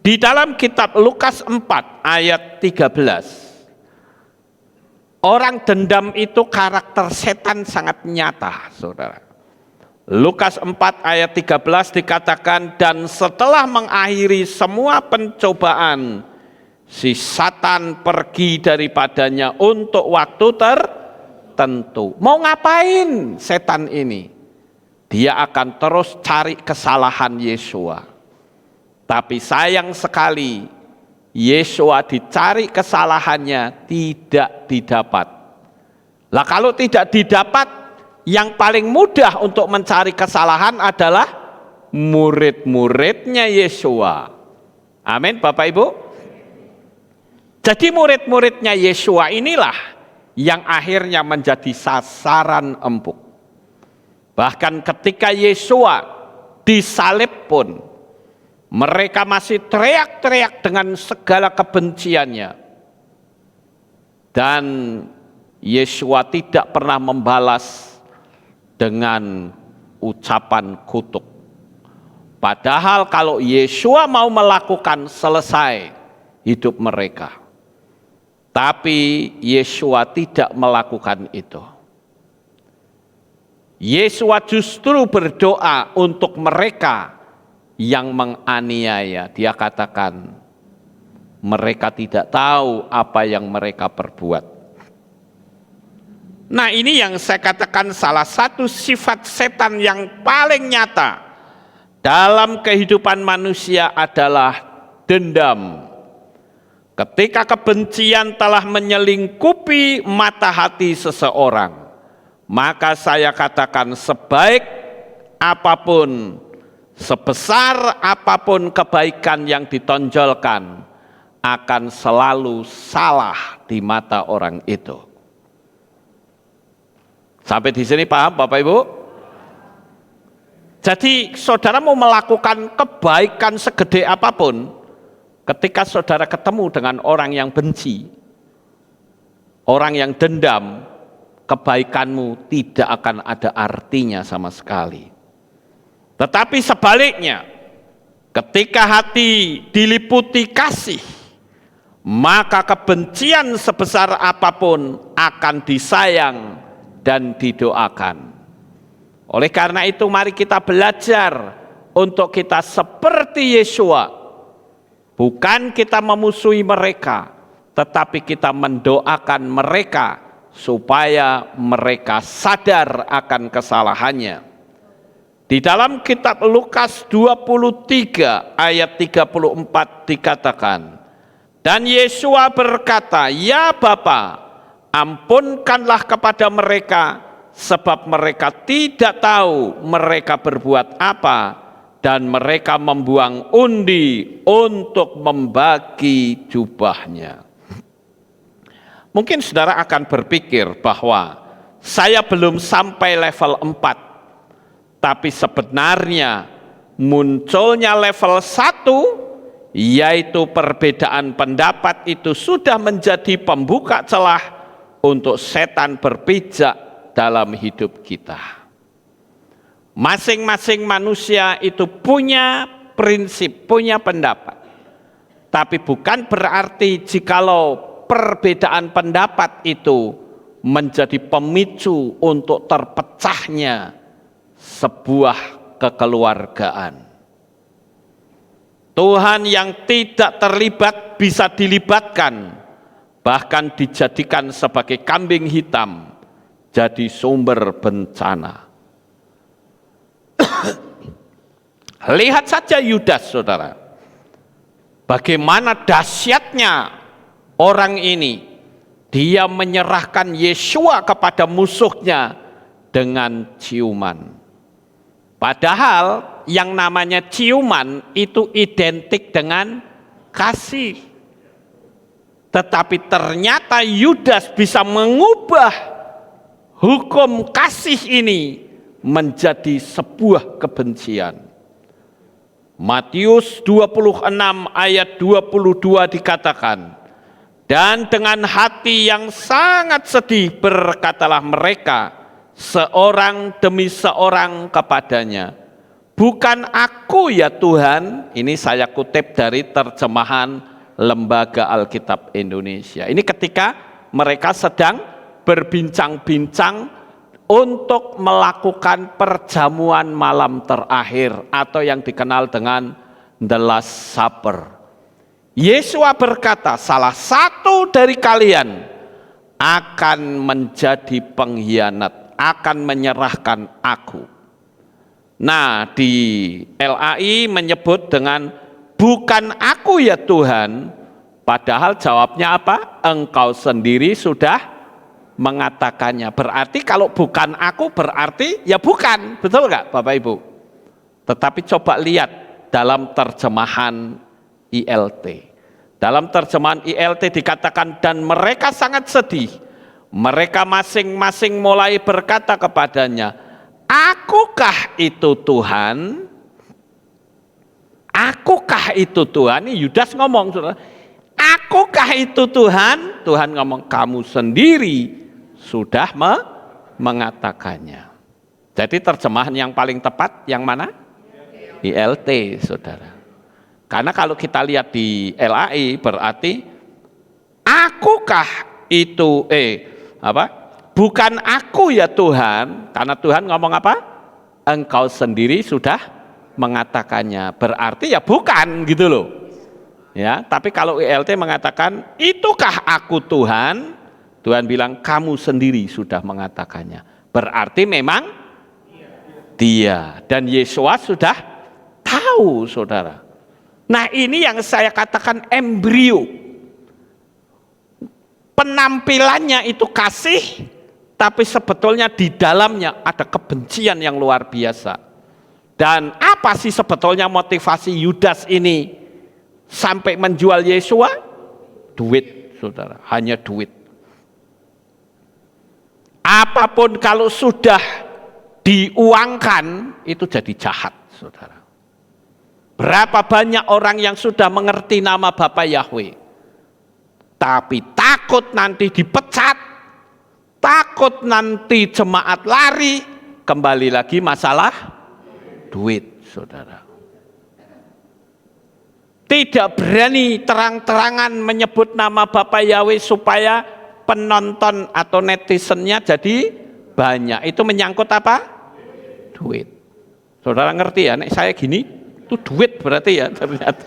Di dalam kitab Lukas 4 ayat 13, orang dendam itu karakter setan sangat nyata, saudara. Lukas 4 ayat 13 dikatakan, dan setelah mengakhiri semua pencobaan, si Satan pergi daripadanya untuk waktu tertentu. Mau ngapain setan ini? Dia akan terus cari kesalahan Yesua. Tapi sayang sekali, Yesua dicari kesalahannya tidak didapat. Lah kalau tidak didapat, yang paling mudah untuk mencari kesalahan adalah murid-muridnya Yesua. Amin, Bapak Ibu. Jadi murid-muridnya Yesua inilah yang akhirnya menjadi sasaran empuk. Bahkan ketika Yesua disalib pun, mereka masih teriak-teriak dengan segala kebenciannya. Dan Yesua tidak pernah membalas dengan ucapan kutuk. Padahal kalau Yesua mau melakukan, selesai hidup mereka. Tapi Yesua tidak melakukan itu. Yesua justru berdoa untuk mereka yang menganiaya. Dia katakan, mereka tidak tahu apa yang mereka perbuat. Nah, ini yang saya katakan salah satu sifat setan yang paling nyata dalam kehidupan manusia adalah dendam. Ketika kebencian telah menyelingkupi mata hati seseorang, maka saya katakan sebaik apapun, sebesar apapun kebaikan yang ditonjolkan, akan selalu salah di mata orang itu. Sampai di sini paham Bapak Ibu? Jadi saudara mau melakukan kebaikan segede apapun, ketika saudara ketemu dengan orang yang benci, orang yang dendam, kebaikanmu tidak akan ada artinya sama sekali. Tetapi sebaliknya, ketika hati diliputi kasih, maka kebencian sebesar apapun akan disayang dan didoakan. Oleh karena itu mari kita belajar untuk kita seperti Yesua. Bukan kita memusuhi mereka, tetapi kita mendoakan mereka supaya mereka sadar akan kesalahannya. Di dalam kitab Lukas 23 ayat 34 dikatakan, dan Yesua berkata, ya Bapa, ampunkanlah kepada mereka, sebab mereka tidak tahu mereka berbuat apa, dan mereka membuang undi untuk membagi jubahnya. Mungkin saudara akan berpikir bahwa saya belum sampai level 4, tapi sebenarnya munculnya level 1, yaitu perbedaan pendapat itu sudah menjadi pembuka celah untuk setan berpijak dalam hidup kita. Masing-masing manusia itu punya prinsip, punya pendapat. Tapi bukan berarti jikalau perbedaan pendapat itu menjadi pemicu untuk terpecahnya sebuah kekeluargaan. Tuhan yang tidak terlibat bisa dilibatkan, bahkan dijadikan sebagai kambing hitam, jadi sumber bencana. Lihat saja Yudas, saudara. Bagaimana dahsyatnya orang ini. Dia menyerahkan Yesua kepada musuhnya dengan ciuman. Padahal yang namanya ciuman itu identik dengan kasih. Tetapi ternyata Yudas bisa mengubah hukum kasih ini menjadi sebuah kebencian. Matius 26 ayat 22 dikatakan, dan dengan hati yang sangat sedih berkatalah mereka seorang demi seorang kepadanya, bukan aku ya Tuhan. Ini saya kutip dari terjemahan Lembaga Alkitab Indonesia. Ini ketika mereka sedang berbincang-bincang untuk melakukan perjamuan malam terakhir atau yang dikenal dengan The Last Supper. Yesua berkata, salah satu dari kalian akan menjadi pengkhianat, akan menyerahkan aku. Nah, di LAI menyebut dengan bukan aku ya Tuhan, padahal jawabnya apa? Engkau sendiri sudah mengatakannya. Berarti kalau bukan aku berarti ya bukan, betul nggak Bapak Ibu? Tetapi coba lihat dalam terjemahan ILT. Dalam terjemahan ILT dikatakan, dan mereka sangat sedih. Mereka masing-masing mulai berkata kepadanya, akukah itu Tuhan? Akukah itu Tuhan? Ini Yudas ngomong, saudara. Akukah itu Tuhan? Tuhan ngomong, kamu sendiri sudah mengatakannya. Jadi terjemahan yang paling tepat yang mana? ILT, saudara. Karena kalau kita lihat di LAI berarti akukah itu bukan aku ya Tuhan, karena Tuhan ngomong apa? Engkau sendiri sudah mengatakannya. Berarti ya bukan gitu loh. Ya, tapi kalau ILT mengatakan itukah aku Tuhan? Tuhan bilang kamu sendiri sudah mengatakannya. Berarti memang dia, dan Yesua sudah tahu, saudara. Nah, ini yang saya katakan embrio. Penampilannya itu kasih, tapi sebetulnya di dalamnya ada kebencian yang luar biasa. Dan apa sih sebetulnya motivasi Yudas ini sampai menjual Yesua? Duit, saudara, hanya duit. Apapun kalau sudah diuangkan itu jadi jahat, saudara. Berapa banyak orang yang sudah mengerti nama Bapa Yahweh, tapi takut nanti dipecat, takut nanti jemaat lari, kembali lagi masalah duit, saudara. Tidak berani terang-terangan menyebut nama Bapa Yahweh supaya penonton atau netizennya jadi banyak. Itu menyangkut apa? Duit. Saudara ngerti ya, nek saya gini, itu duit berarti ya ternyata.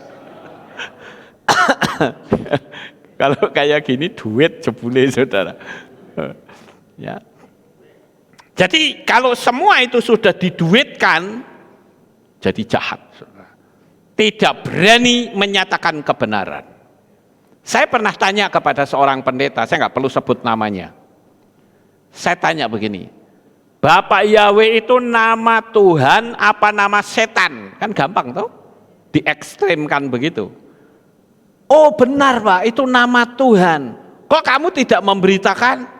Kalau kayak gini duit jebule, saudara. Ya. Jadi kalau semua itu sudah diduitkan, jadi jahat, saudara. Tidak berani menyatakan kebenaran. Saya pernah tanya kepada seorang pendeta, saya nggak perlu sebut namanya. Saya tanya begini, Bapak Yahweh itu nama Tuhan apa nama setan? Kan gampang toh, diekstrimkan begitu. Oh benar Pak, itu nama Tuhan. Kok kamu tidak memberitakan?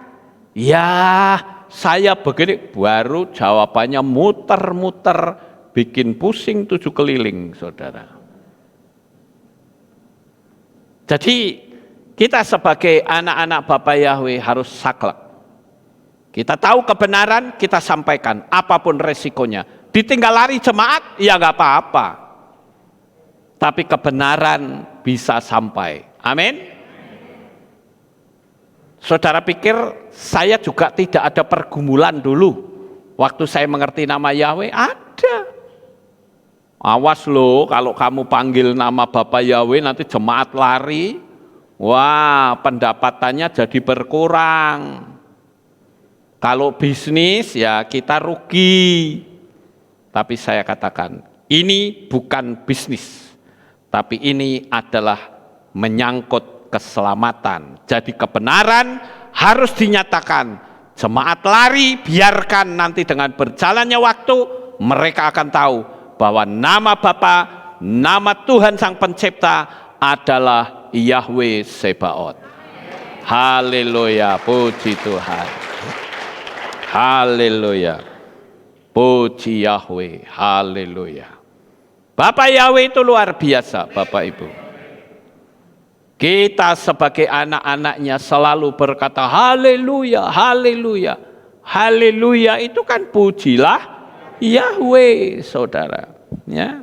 Ya saya begini, baru jawabannya muter-muter, bikin pusing 7 keliling, saudara. Jadi kita sebagai anak-anak Bapa Yahweh harus saklek. Kita tahu kebenaran, kita sampaikan, apapun resikonya. Ditinggal lari jemaat, ya nggak apa-apa. Tapi kebenaran bisa sampai. Amin. Saudara pikir saya juga tidak ada pergumulan dulu waktu saya mengerti nama Yahweh? Ada. Awas loh, kalau kamu panggil nama Bapa Yahweh nanti jemaat lari. Wah, pendapatannya jadi berkurang. Kalau bisnis ya kita rugi. Tapi saya katakan, ini bukan bisnis, tapi ini adalah menyangkut keselamatan. Jadi kebenaran harus dinyatakan. Jemaat lari, biarkan nanti dengan berjalannya waktu mereka akan tahu bahwa nama Bapa, nama Tuhan Sang Pencipta adalah Yahweh Sebaot. Haleluya, puji Tuhan. Haleluya, puji Yahweh, haleluya. Bapak Yahweh itu luar biasa, Bapak Ibu. Kita sebagai anak-anaknya selalu berkata haleluya, haleluya. Haleluya itu kan pujilah Yahweh, saudara. Ya.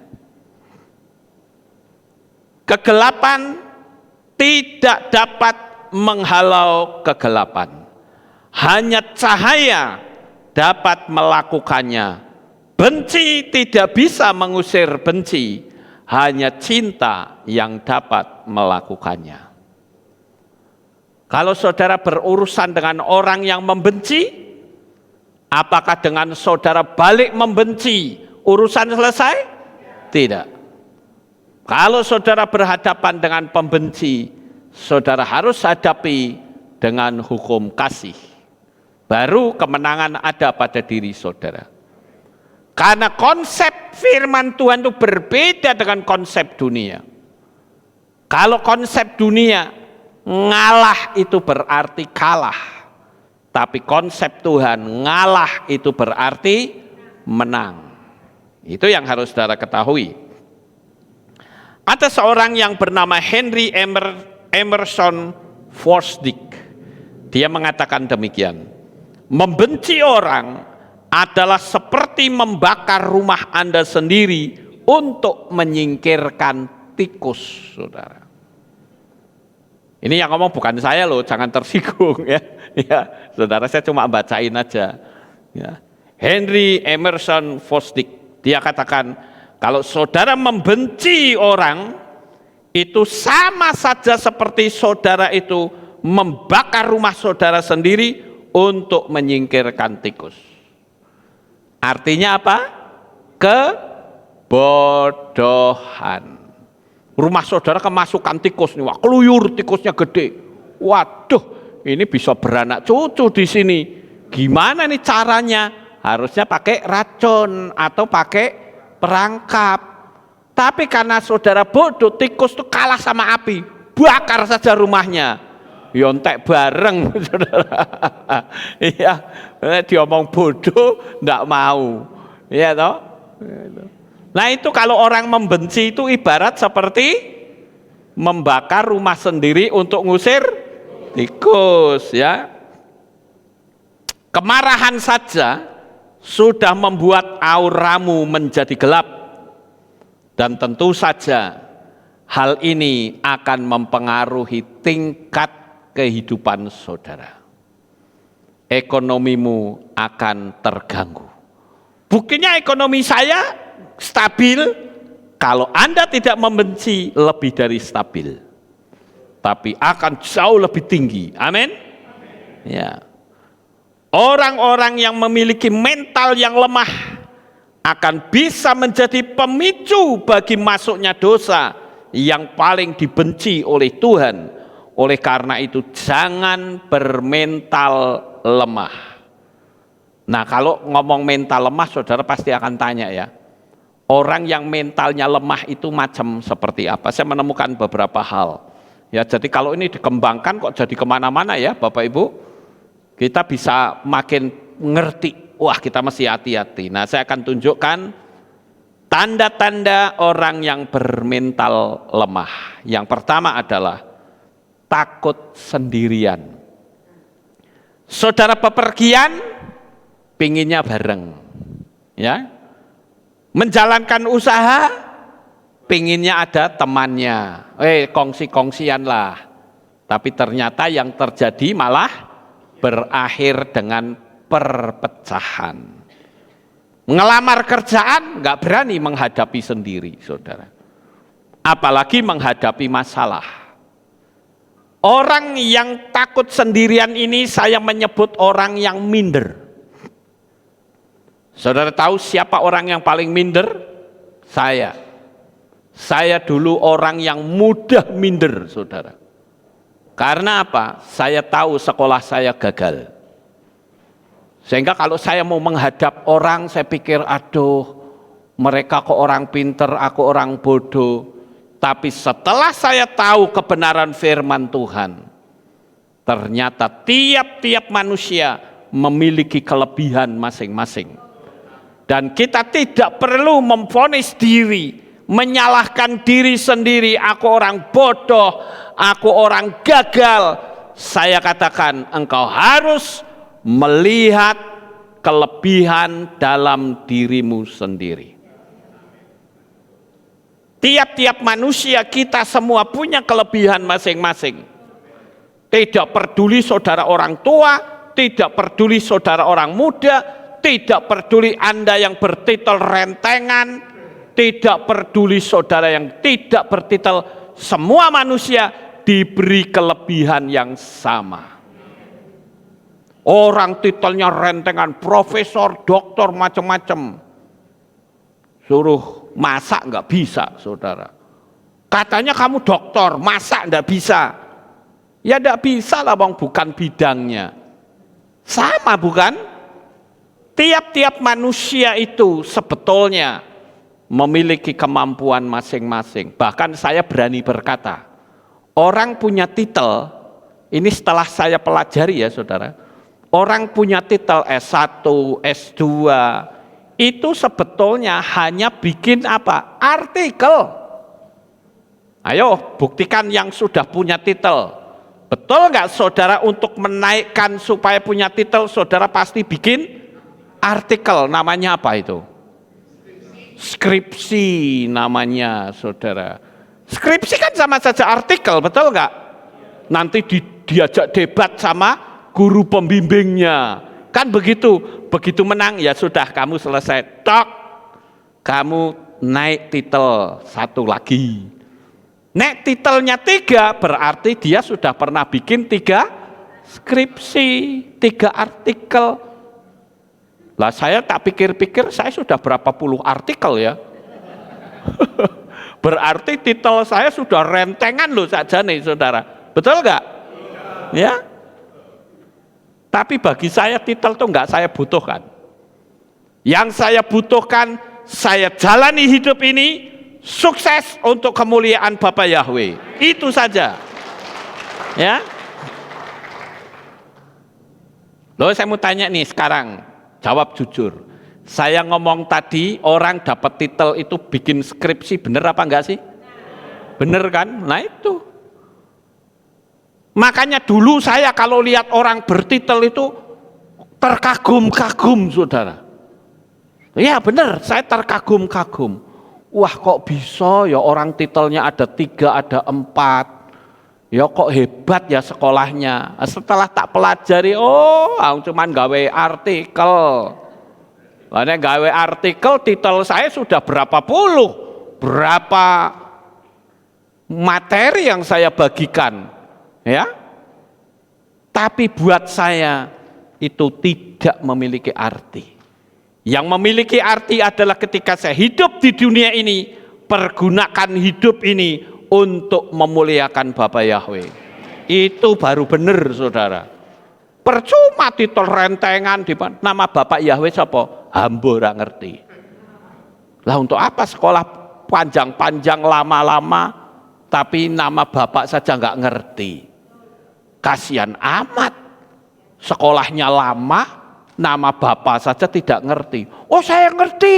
Kegelapan tidak dapat menghalau kegelapan. Hanya cahaya dapat melakukannya. Benci tidak bisa mengusir benci, hanya cinta yang dapat melakukannya. Kalau saudara berurusan dengan orang yang membenci, apakah dengan saudara balik membenci, urusan selesai? Tidak. Kalau saudara berhadapan dengan pembenci, saudara harus hadapi dengan hukum kasih. Baru kemenangan ada pada diri saudara. Karena konsep firman Tuhan itu berbeda dengan konsep dunia. Kalau konsep dunia, ngalah itu berarti kalah. Tapi konsep Tuhan, ngalah itu berarti menang. Itu yang harus saudara ketahui. Ada seorang yang bernama Henry Emerson Fosdick. Dia mengatakan demikian. Membenci orang adalah seperti membakar rumah Anda sendiri untuk menyingkirkan tikus, saudara. Ini yang ngomong bukan saya loh, jangan tersinggung ya. Ya, saudara, saya cuma bacain aja. Ya. Henry Emerson Fosdick, dia katakan, kalau saudara membenci orang, itu sama saja seperti saudara itu membakar rumah saudara sendiri untuk menyingkirkan tikus. Artinya apa? Kebodohan. Rumah saudara kemasukan tikus nih, wah keluyur, tikusnya gede. Waduh, ini bisa beranak cucu di sini. Gimana nih caranya? Harusnya pakai racun atau pakai perangkap. Tapi karena saudara bodoh, tikus itu kalah sama api, bakar saja rumahnya. Yontek bareng, saudara. Iya, diomong bodoh, nggak mau. Iya toh? Nah itu kalau orang membenci itu ibarat seperti membakar rumah sendiri untuk ngusir tikus, ya. Kemarahan saja sudah membuat auramu menjadi gelap, dan tentu saja hal ini akan mempengaruhi tingkat kehidupan saudara. Ekonomimu akan terganggu. Buktinya ekonomi saya stabil kalau Anda tidak membenci, lebih dari stabil. Tapi akan jauh lebih tinggi. Amin. Ya. Orang-orang yang memiliki mental yang lemah akan bisa menjadi pemicu bagi masuknya dosa yang paling dibenci oleh Tuhan. Oleh karena itu jangan bermental lemah. Nah kalau ngomong mental lemah, saudara pasti akan tanya ya, orang yang mentalnya lemah itu macam seperti apa? Saya menemukan beberapa hal. Ya jadi kalau ini dikembangkan kok jadi kemana-mana ya Bapak Ibu, kita bisa makin ngerti. Wah kita mesti hati-hati. Nah saya akan tunjukkan tanda-tanda orang yang bermental lemah. Yang pertama adalah takut sendirian. Saudara bepergian, pinginnya bareng, ya. Menjalankan usaha, pinginnya ada temannya, kongsi-kongsian lah. Tapi ternyata yang terjadi malah berakhir dengan perpecahan. Ngelamar kerjaan nggak berani menghadapi sendiri, saudara. Apalagi menghadapi masalah. Orang yang takut sendirian ini saya menyebut orang yang minder. Saudara tahu siapa orang yang paling minder? Saya. Saya dulu orang yang mudah minder, saudara. Karena apa? Saya tahu sekolah saya gagal. Sehingga kalau saya mau menghadap orang, saya pikir, aduh, mereka kok orang pinter, aku orang bodoh. Tapi setelah saya tahu kebenaran firman Tuhan, ternyata tiap-tiap manusia memiliki kelebihan masing-masing. Dan kita tidak perlu memvonis diri, menyalahkan diri sendiri, aku orang bodoh, aku orang gagal. Saya katakan engkau harus melihat kelebihan dalam dirimu sendiri. Tiap-tiap manusia kita semua punya kelebihan masing-masing. Tidak peduli saudara orang tua, tidak peduli saudara orang muda, tidak peduli Anda yang bertitel rentengan, tidak peduli saudara yang tidak bertitel, semua manusia diberi kelebihan yang sama. Orang titelnya rentengan, profesor, doktor, macam-macam. Suruh masak nggak bisa, saudara. Katanya kamu dokter, masak nggak bisa. Ya nggak bisa lah, bang, bukan bidangnya. Sama bukan? Tiap-tiap manusia itu sebetulnya memiliki kemampuan masing-masing. Bahkan saya berani berkata, orang punya titel, ini setelah saya pelajari ya saudara, orang punya titel S1, S2, itu sebetulnya hanya bikin apa? Artikel. Ayo buktikan yang sudah punya titel. Betul nggak saudara, untuk menaikkan supaya punya titel, saudara pasti bikin artikel. Namanya apa itu? Skripsi namanya, saudara. Skripsi kan sama saja artikel, betul nggak? Nanti diajak debat sama guru pembimbingnya. Kan begitu, begitu menang ya sudah, kamu selesai. Tok, kamu naik titel satu lagi. Nek titelnya 3 berarti dia sudah pernah bikin 3 skripsi, 3 artikel. Lah saya tak pikir-pikir saya sudah berapa puluh artikel ya. Berarti titel saya sudah rentengan loh saja nih saudara. Betul nggak? Ya. Tapi bagi saya titel itu nggak saya butuhkan. Yang saya butuhkan, saya jalani hidup ini sukses untuk kemuliaan Bapa Yahweh. Itu saja. Ya. Loh, saya mau tanya nih sekarang, jawab jujur. Saya ngomong tadi orang dapat titel itu bikin skripsi, bener apa enggak sih? Bener kan? Nah itu. Makanya dulu saya kalau lihat orang bertitel itu terkagum-kagum, saudara. Ya bener, saya terkagum-kagum. Wah kok bisa ya orang titelnya ada 3, ada 4. Ya kok hebat ya sekolahnya. Setelah tak pelajari, oh cuman gawe artikel. Karena gawe artikel, titel saya sudah berapa puluh, berapa materi yang saya bagikan. Ya. Tapi buat saya itu tidak memiliki arti. Yang memiliki arti adalah ketika saya hidup di dunia ini, pergunakan hidup ini untuk memuliakan Bapa Yahweh. Itu baru benar saudara. Percuma titel rentengan di nama Bapak Yahweh siapa? Hamba ora ngerti. Lah untuk apa sekolah panjang-panjang lama-lama tapi nama Bapak saja nggak ngerti? Kasihan amat. Sekolahnya lama, nama Bapak saja tidak ngerti. Oh saya ngerti.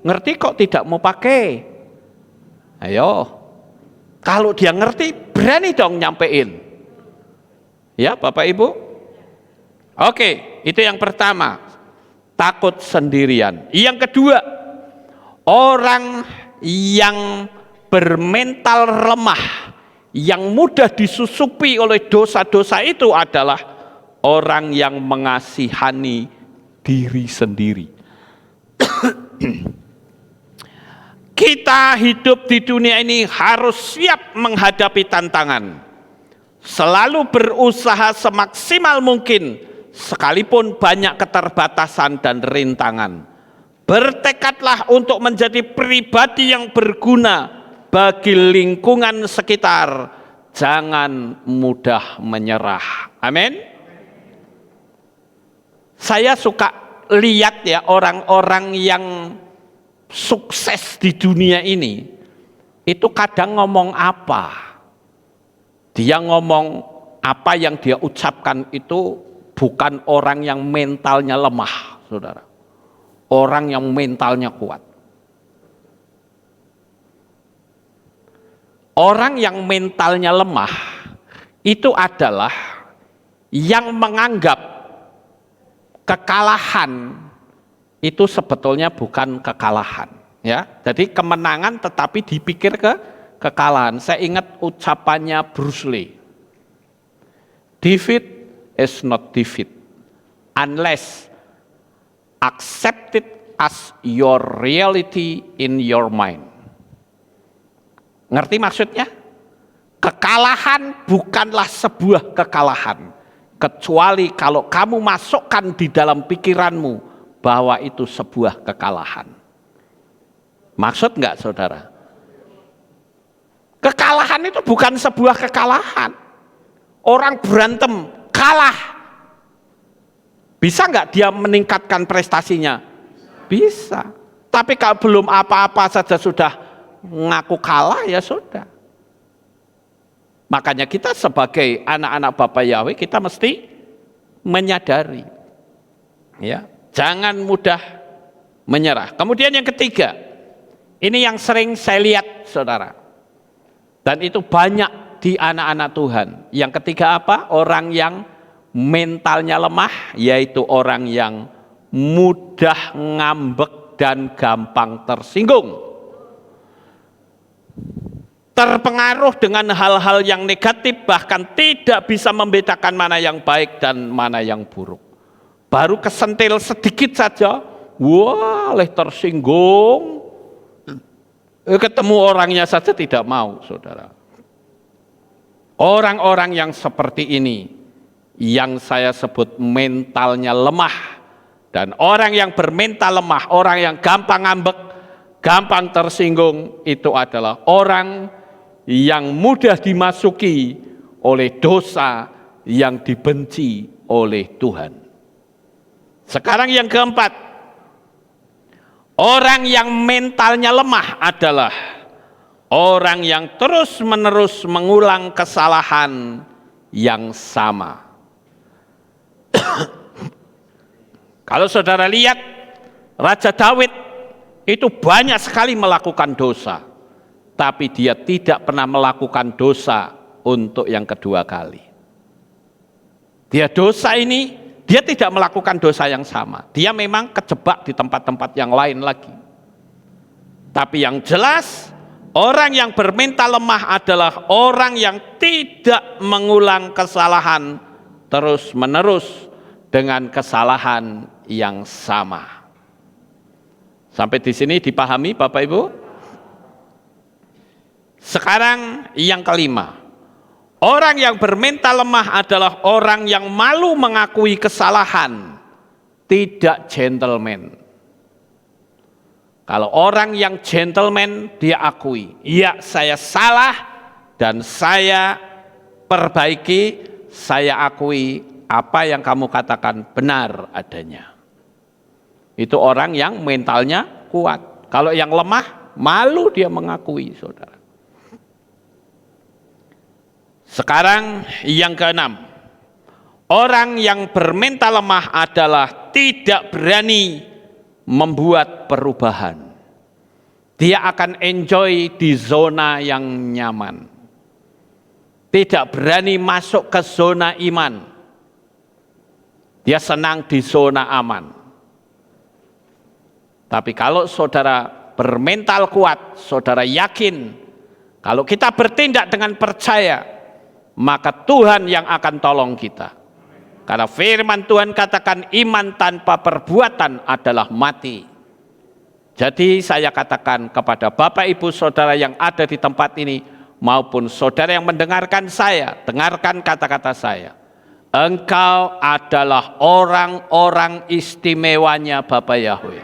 Ngerti kok tidak mau pakai. Ayo. Kalau dia ngerti berani dong nyampein. Ya Bapak Ibu. Oke, itu yang pertama. Takut sendirian. Yang kedua, orang yang bermental lemah, yang mudah disusupi oleh dosa-dosa itu adalah orang yang mengasihani diri sendiri. Kita hidup di dunia ini harus siap menghadapi tantangan. Selalu berusaha semaksimal mungkin, sekalipun banyak keterbatasan dan rintangan. Bertekadlah untuk menjadi pribadi yang berguna bagi lingkungan sekitar. Jangan mudah menyerah. Amin. Saya suka lihat ya orang-orang yang sukses di dunia ini, itu kadang ngomong apa? Dia ngomong apa yang dia ucapkan itu bukan orang yang mentalnya lemah, saudara. Orang yang mentalnya kuat. Orang yang mentalnya lemah itu adalah yang menganggap kekalahan itu sebetulnya bukan kekalahan, ya. Jadi kemenangan tetapi dipikir kekalahan. Saya ingat ucapannya Bruce Lee. Defeat is not defeat unless accept it as your reality in your mind. Ngerti maksudnya? Kekalahan bukanlah sebuah kekalahan, kecuali kalau kamu masukkan di dalam pikiranmu bahwa itu sebuah kekalahan. Maksud enggak, saudara? Kekalahan itu bukan sebuah kekalahan. Orang berantem, kalah. Bisa enggak dia meningkatkan prestasinya? Bisa. Tapi kalau belum apa-apa saja sudah ngaku kalah, ya sudah. Makanya kita sebagai anak-anak Bapak Yahweh, kita mesti menyadari, ya, jangan mudah menyerah. Kemudian yang ketiga, ini yang sering saya lihat, saudara, dan itu banyak di anak-anak Tuhan. Yang ketiga apa? Orang yang mentalnya lemah, yaitu orang yang mudah ngambek dan gampang tersinggung, terpengaruh dengan hal-hal yang negatif, bahkan tidak bisa membedakan mana yang baik dan mana yang buruk. Baru kesentil sedikit saja, wah, tersinggung. Ketemu orangnya saja tidak mau, saudara. Orang-orang yang seperti ini, yang saya sebut mentalnya lemah. Dan orang yang bermental lemah, orang yang gampang ngambek, gampang tersinggung, itu adalah orang yang mudah dimasuki oleh dosa yang dibenci oleh Tuhan. Sekarang yang keempat, orang yang mentalnya lemah adalah orang yang terus-menerus mengulang kesalahan yang sama. Kalau saudara lihat, Raja Daud itu banyak sekali melakukan dosa, tapi dia tidak pernah melakukan dosa untuk yang kedua kali. Dia dosa ini, dia tidak melakukan dosa yang sama. Dia memang kejebak di tempat-tempat yang lain lagi. Tapi yang jelas, orang yang bermental lemah adalah orang yang tidak mengulang kesalahan terus-menerus dengan kesalahan yang sama. Sampai di sini dipahami, Bapak Ibu? Sekarang yang kelima, orang yang bermental lemah adalah orang yang malu mengakui kesalahan, tidak gentleman. Kalau orang yang gentleman, dia akui, iya saya salah dan saya perbaiki, saya akui apa yang kamu katakan benar adanya. Itu orang yang mentalnya kuat. Kalau yang lemah, malu dia mengakui, saudara. Sekarang yang keenam, orang yang bermental lemah adalah tidak berani membuat perubahan. Dia akan enjoy di zona yang nyaman. Tidak berani masuk ke zona iman. Dia senang di zona aman. Tapi kalau saudara bermental kuat, saudara yakin kalau kita bertindak dengan percaya, maka Tuhan yang akan tolong kita. Karena firman Tuhan katakan iman tanpa perbuatan adalah mati. Jadi saya katakan kepada Bapak Ibu Saudara yang ada di tempat ini, maupun saudara yang mendengarkan saya, dengarkan kata-kata saya. Engkau adalah orang-orang istimewanya Bapak Yahweh.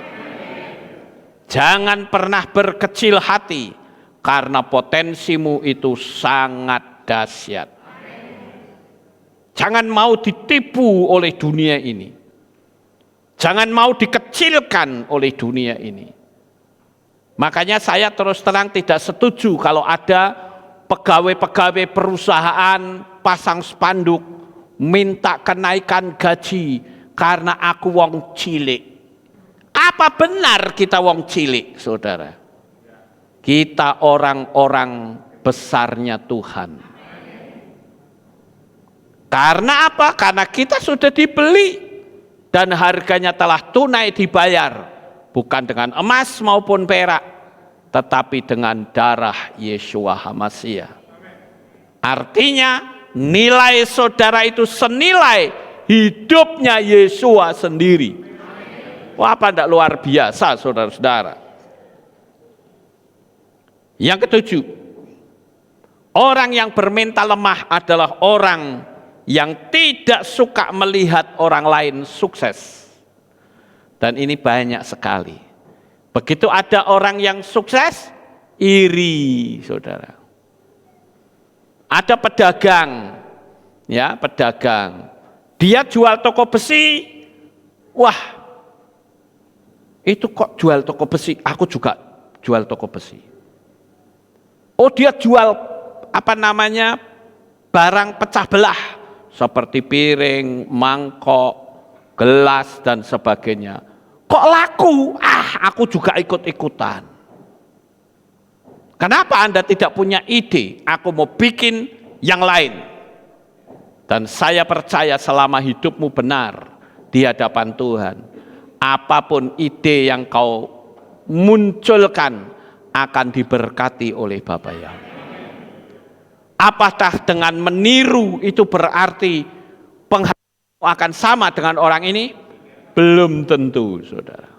Jangan pernah berkecil hati, karena potensimu itu sangat dahsyat. Jangan mau ditipu oleh dunia ini. Jangan mau dikecilkan oleh dunia ini. Makanya saya terus terang tidak setuju kalau ada pegawai-pegawai perusahaan pasang spanduk minta kenaikan gaji karena aku wong cilik. Apa benar kita wong cilik, saudara? Kita orang-orang besarnya Tuhan. Karena apa? Karena kita sudah dibeli dan harganya telah tunai dibayar, bukan dengan emas maupun perak, tetapi dengan darah Yeshua HaMashiach. Artinya nilai saudara itu senilai hidupnya Yeshua sendiri. Wah, apa tidak luar biasa, saudara-saudara. Yang ketujuh, orang yang bermental lemah adalah orang yang tidak suka melihat orang lain sukses. Dan ini banyak sekali. Begitu ada orang yang sukses, iri, saudara. Ada pedagang, ya pedagang. Dia jual toko besi, wah, itu kok jual toko besi, aku juga jual toko besi. Oh, dia jual barang pecah belah seperti piring, mangkok, gelas dan sebagainya. Kok laku? Aku juga ikut-ikutan. Kenapa Anda tidak punya ide? Aku mau bikin yang lain. Dan saya percaya selama hidupmu benar di hadapan Tuhan, apapun ide yang kau munculkan akan diberkati oleh Bapa yang. Apakah dengan meniru itu berarti penghasilanmu akan sama dengan orang ini? Belum tentu, saudara.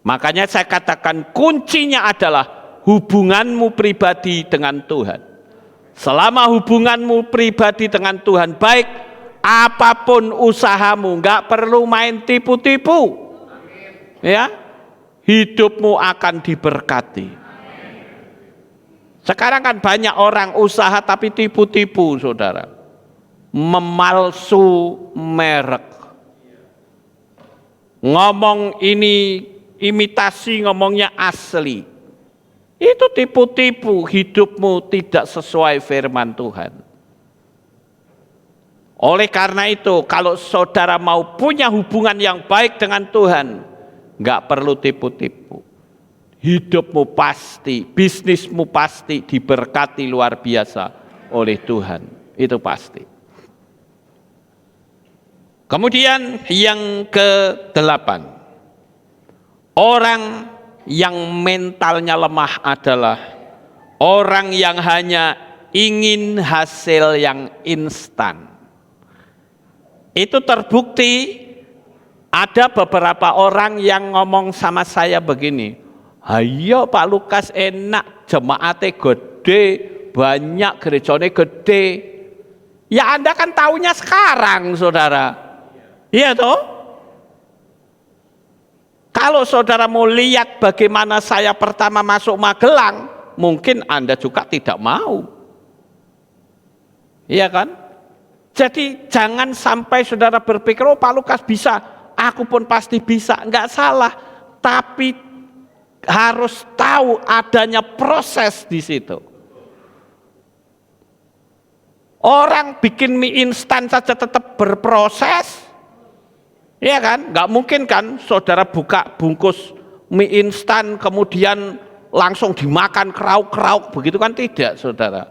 Makanya saya katakan kuncinya adalah hubunganmu pribadi dengan Tuhan. Selama hubunganmu pribadi dengan Tuhan baik, apapun usahamu, nggak perlu main tipu-tipu. Ya, hidupmu akan diberkati. Sekarang kan banyak orang usaha tapi tipu-tipu, saudara. Memalsu merek. Ngomong ini imitasi, ngomongnya asli. Itu tipu-tipu, hidupmu tidak sesuai firman Tuhan. Oleh karena itu, kalau saudara mau punya hubungan yang baik dengan Tuhan, nggak perlu tipu-tipu. Hidupmu pasti, bisnismu pasti diberkati luar biasa oleh Tuhan. Itu pasti. Kemudian yang ke-8, orang yang mentalnya lemah adalah orang yang hanya ingin hasil yang instan. Itu terbukti ada beberapa orang yang ngomong sama saya begini, ayo Pak Lukas enak, jemaatnya gede, banyak gerejanya gede. Ya Anda kan taunya sekarang, saudara. Iya toh? Kalau saudara mau lihat bagaimana saya pertama masuk Magelang, mungkin Anda juga tidak mau. Iya kan? Jadi jangan sampai saudara berpikir, oh Pak Lukas bisa, aku pun pasti bisa. Enggak salah, tapi harus tahu adanya proses di situ. Orang bikin mie instan saja tetap berproses. Iya kan? Nggak mungkin kan saudara buka bungkus mie instan kemudian langsung dimakan krauk-krauk, begitu kan tidak, saudara.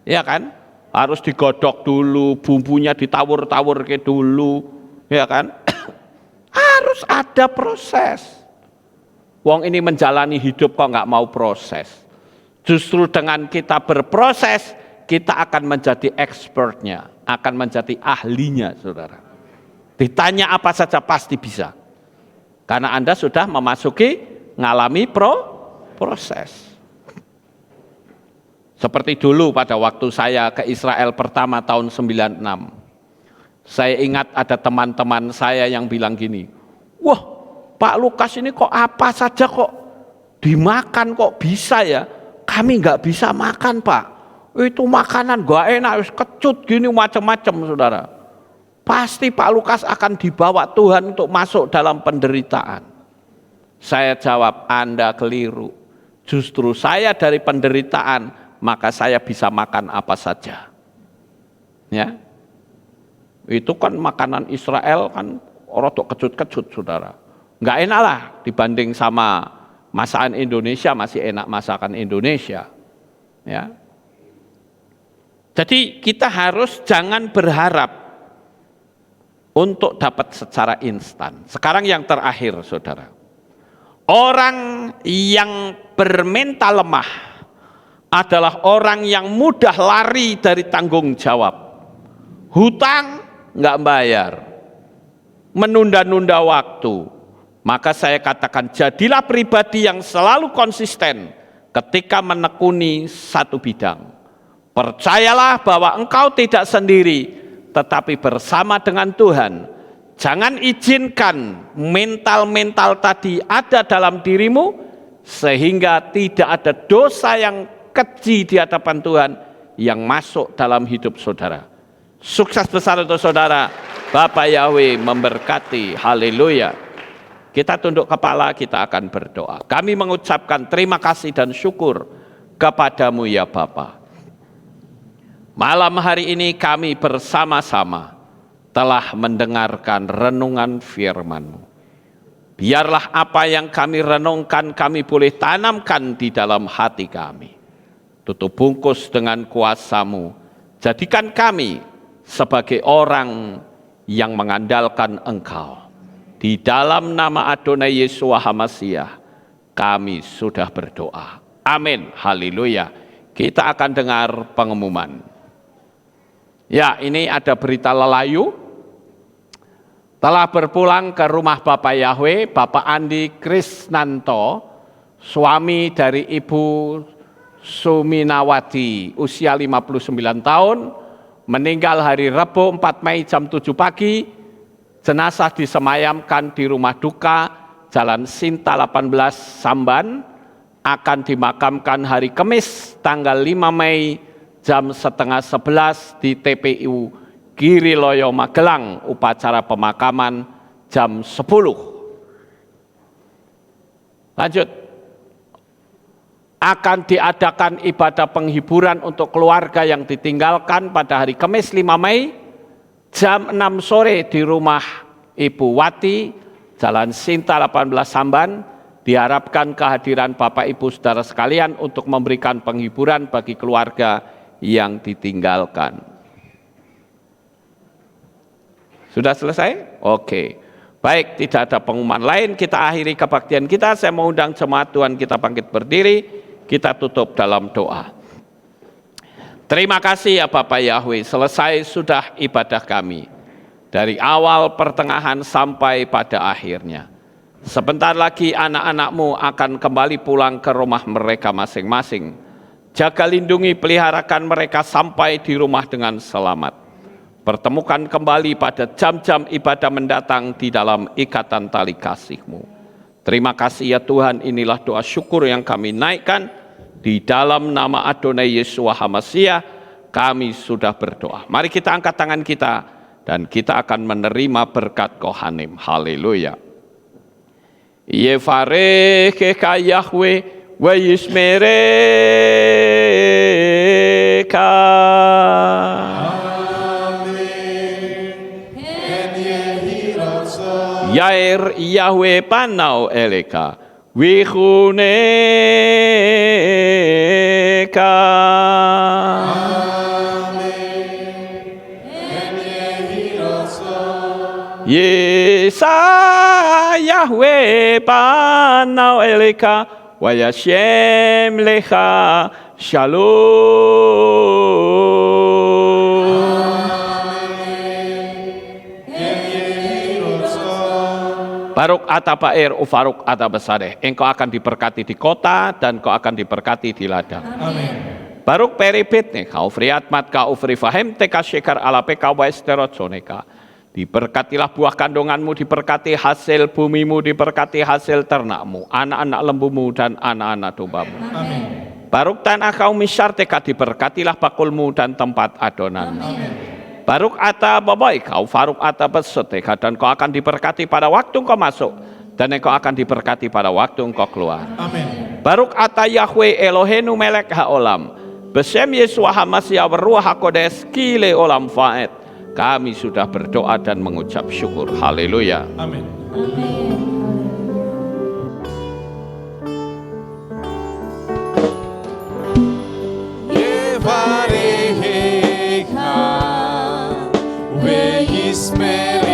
Iya kan? Harus digodok dulu, bumbunya ditawur-tawur ke dulu, ya kan? Harus ada proses. Wong ini menjalani hidup kok nggak mau proses. Justru dengan kita berproses, kita akan menjadi expertnya, akan menjadi ahlinya, saudara. Ditanya apa saja pasti bisa. Karena Anda sudah memasuki ngalami proses. Seperti dulu pada waktu saya ke Israel pertama tahun 96. Saya ingat ada teman-teman saya yang bilang gini, wah Pak Lukas ini kok apa saja kok dimakan kok bisa ya, kami nggak bisa makan Pak, itu makanan gak enak, kecut gini macam-macam, saudara. Pasti Pak Lukas akan dibawa Tuhan untuk masuk dalam penderitaan. Saya jawab, Anda keliru. Justru saya dari penderitaan, maka saya bisa makan apa saja. Ya, itu kan makanan Israel kan rodok kecut-kecut, saudara. Nggak enak lah dibanding sama masakan Indonesia, masih enak masakan Indonesia. Ya. Jadi kita harus jangan berharap untuk dapat secara instan. Sekarang yang terakhir, saudara. Orang yang bermental lemah adalah orang yang mudah lari dari tanggung jawab. Hutang nggak bayar, menunda-nunda waktu, Maka saya katakan, jadilah pribadi yang selalu konsisten ketika menekuni satu bidang. Percayalah bahwa engkau tidak sendiri, tetapi bersama dengan Tuhan. Jangan izinkan mental-mental tadi ada dalam dirimu, sehingga tidak ada dosa yang keji di hadapan Tuhan yang masuk dalam hidup saudara. Sukses besar untuk saudara. Bapak Yahweh memberkati. Haleluya. Kita tunduk kepala, kita akan berdoa. Kami mengucapkan terima kasih dan syukur kepadamu ya Bapa. Malam hari ini kami bersama-sama telah mendengarkan renungan firman-Mu. Biarlah apa yang kami renungkan kami boleh tanamkan di dalam hati kami. Tutup bungkus dengan kuasa-Mu. Jadikan kami sebagai orang yang mengandalkan Engkau. Di dalam nama Adonai Yeshua HaMashiach, kami sudah berdoa. Amin. Haleluya. Kita akan dengar pengumuman. Ya, ini ada berita lelayu. Telah berpulang ke rumah Bapak Yahweh, Bapak Andi Krisnanto, suami dari Ibu Suminawati, usia 59 tahun, meninggal hari Rabu 4 Mei jam 7 pagi. Jenazah disemayamkan di rumah duka Jalan Sinta 18 Samban, akan dimakamkan hari Kamis tanggal 5 Mei jam 10:30 di TPU Giriloyo Magelang, upacara pemakaman jam 10. Lanjut. Akan diadakan ibadah penghiburan untuk keluarga yang ditinggalkan pada hari Kamis 5 Mei jam 6 sore di rumah Ibu Wati, Jalan Sinta 18 Samban. Diharapkan kehadiran Bapak Ibu Saudara sekalian untuk memberikan penghiburan bagi keluarga yang ditinggalkan. Sudah selesai? Oke. Baik, tidak ada pengumuman lain, kita akhiri kebaktian kita. Saya mau undang jemaat Tuhan kita bangkit berdiri, kita tutup dalam doa. Terima kasih ya Bapak Yahweh, selesai sudah ibadah kami. Dari awal, pertengahan, sampai pada akhirnya. Sebentar lagi anak-anak-Mu akan kembali pulang ke rumah mereka masing-masing. Jaga lindungi peliharakan mereka sampai di rumah dengan selamat. Pertemukan kembali pada jam-jam ibadah mendatang di dalam ikatan tali kasih-Mu. Terima kasih ya Tuhan, inilah doa syukur yang kami naikkan. Di dalam nama Adonai Yeshua HaMashiach, kami sudah berdoa. Mari kita angkat tangan kita, dan kita akan menerima berkat Kohanim. Haleluya. Yevarechecha Yahweh wa yishmerecha. Amen. Yair Yahweh panau eleka. Wichuneka. Yesa Yahweh panau eleka wa yashem lecha shalom. Baruk atabair ufaruk atabasadeh. Engkau akan diberkati di kota dan kau akan diberkati di ladang. Amin. Baruk peribet nih kau friat mat kau frifahem teka shekar ala peka wa esterotzoneka. Diberkatilah buah kandunganmu, diberkati hasil bumimu, diberkati hasil ternakmu, anak-anak lembumu dan anak-anak dombamu. Amin. Baruk tanah kau misyar teka, diberkatilah bakulmu dan tempat adonanmu. Amin. Baruk ata babai kau faruk ata besoteka, dan kau akan diberkati pada waktu engkau masuk, dan engkau akan diberkati pada waktu engkau keluar. Amin. Baruk ata Yahweh Elohenu melek haolam, besem Yeshua HaMashiach beruah hakodes kile olam faed. Kami sudah berdoa dan mengucap syukur. Haleluya. Amin. Name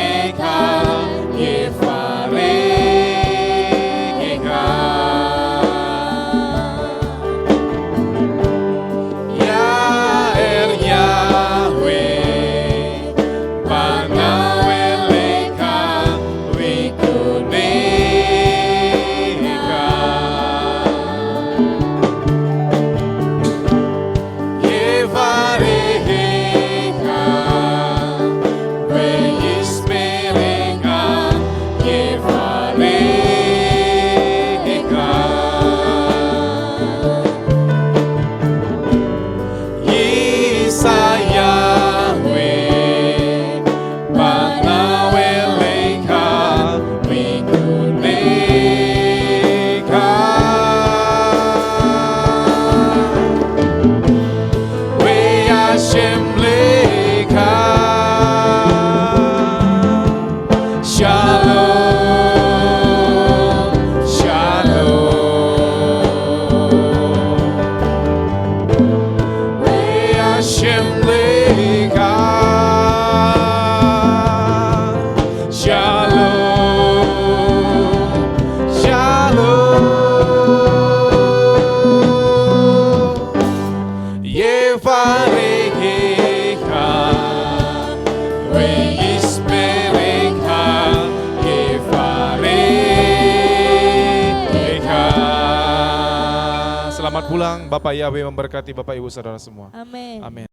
Selamat pulang, Bapak Yahweh memberkati Bapak Ibu Saudara semua. Amin. Amin.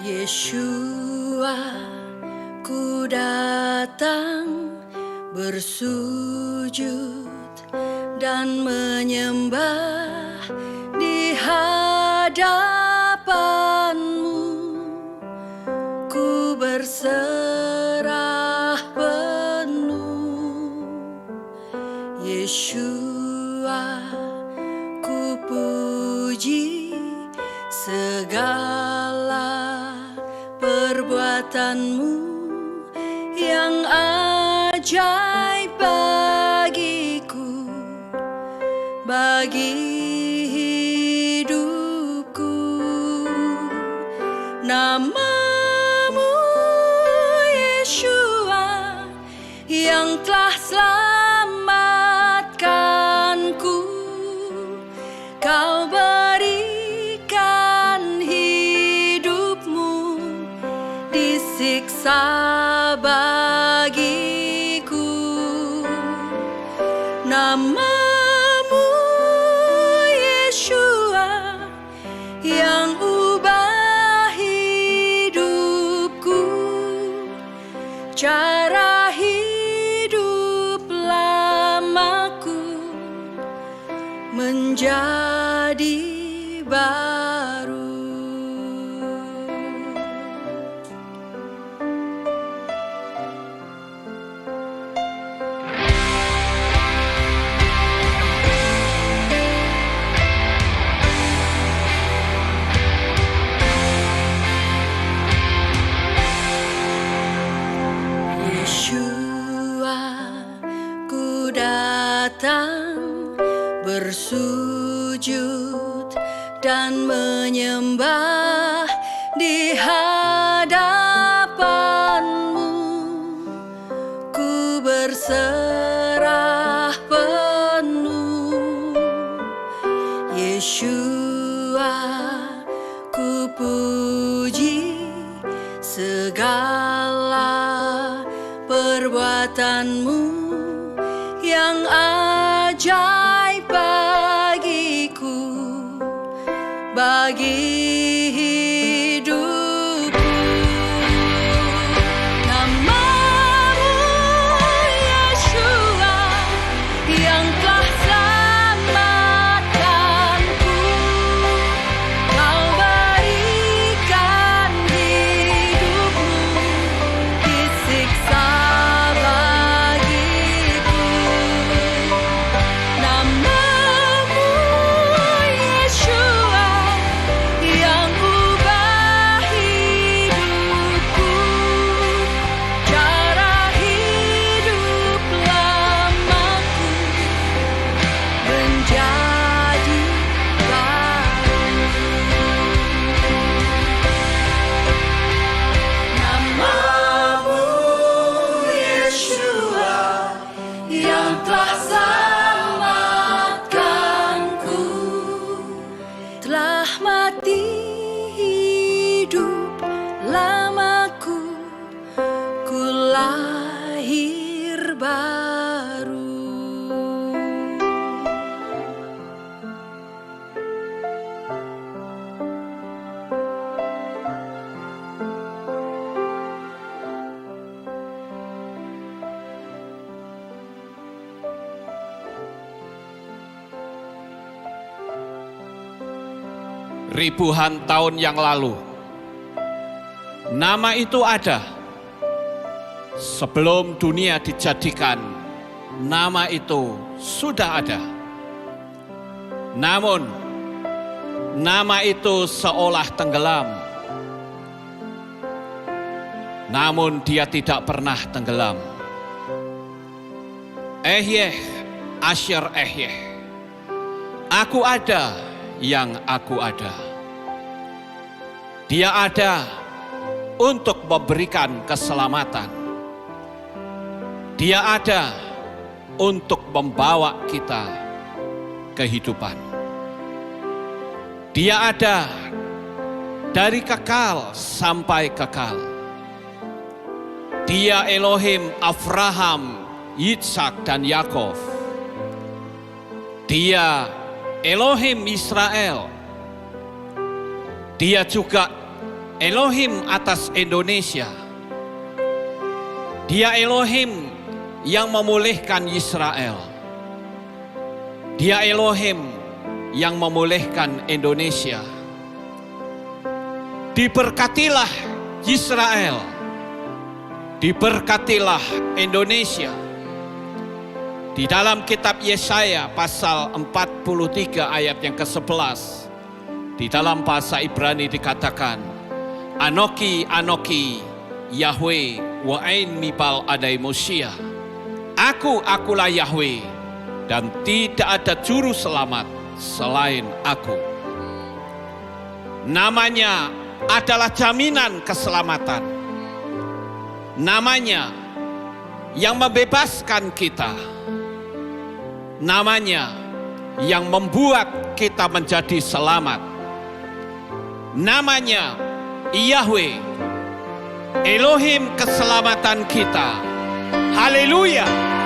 Yeshua, ku datang bersujud dan menyembah di hadapan-Mu. Ku berserah penuh. Yeshua, ku puji segala perbuatan-Mu yang ajaib bagiku, bagi hidupku. Nama-Mu Yeshua yang telah selamatkanku. Kau berikan hidupmu disiksa bagiku. Nama-Mu Yeshua yang ubah hidupku, cara hidup lamaku menjadi baru. Yeshua, ku datang bersujud dan menyembah di hadapan-Mu. Ku berserah penuh. Yeshua, ku puji segala perbuatan-Mu yang ajaib bagiku, bagi hidupku. Nama-Mu Yeshua yang telah selamatkanku. Kau berikan hidupmu disiksa bagiku. Nama-Mu Yeshua yang ubah hidupku, cara hidup lamaku menjadi baru. Nama-Mu Yeshua yang telah selamatkanku, telah mati hidup lamaku, ku lahir baru. Ribuan tahun yang lalu, nama itu ada. Sebelum dunia dijadikan, nama itu sudah ada. Namun, nama itu seolah tenggelam. Namun dia tidak pernah tenggelam. Ehyeh, Asyar Ehyeh. Aku ada yang aku ada. Dia ada untuk memberikan keselamatan. Dia ada untuk membawa kita kehidupan. Dia ada dari kekal sampai kekal. Dia Elohim Abraham, Yitzhak dan Yakov. Dia Elohim Israel. Dia juga Elohim atas Indonesia. Dia Elohim yang memulihkan Israel. Dia Elohim yang memulihkan Indonesia. Diberkatilah Israel. Diberkatilah Indonesia. Di dalam kitab Yesaya pasal 43 ayat yang ke-11, di dalam bahasa Ibrani dikatakan, Anoki Anoki Yahweh wa ein mibal adai Mosia. Akulah Yahweh dan tidak ada juru selamat selain aku. Namanya adalah jaminan keselamatan. Namanya yang membebaskan kita. Namanya yang membuat kita menjadi selamat. Namanya Yahweh, Elohim keselamatan kita. Haleluya.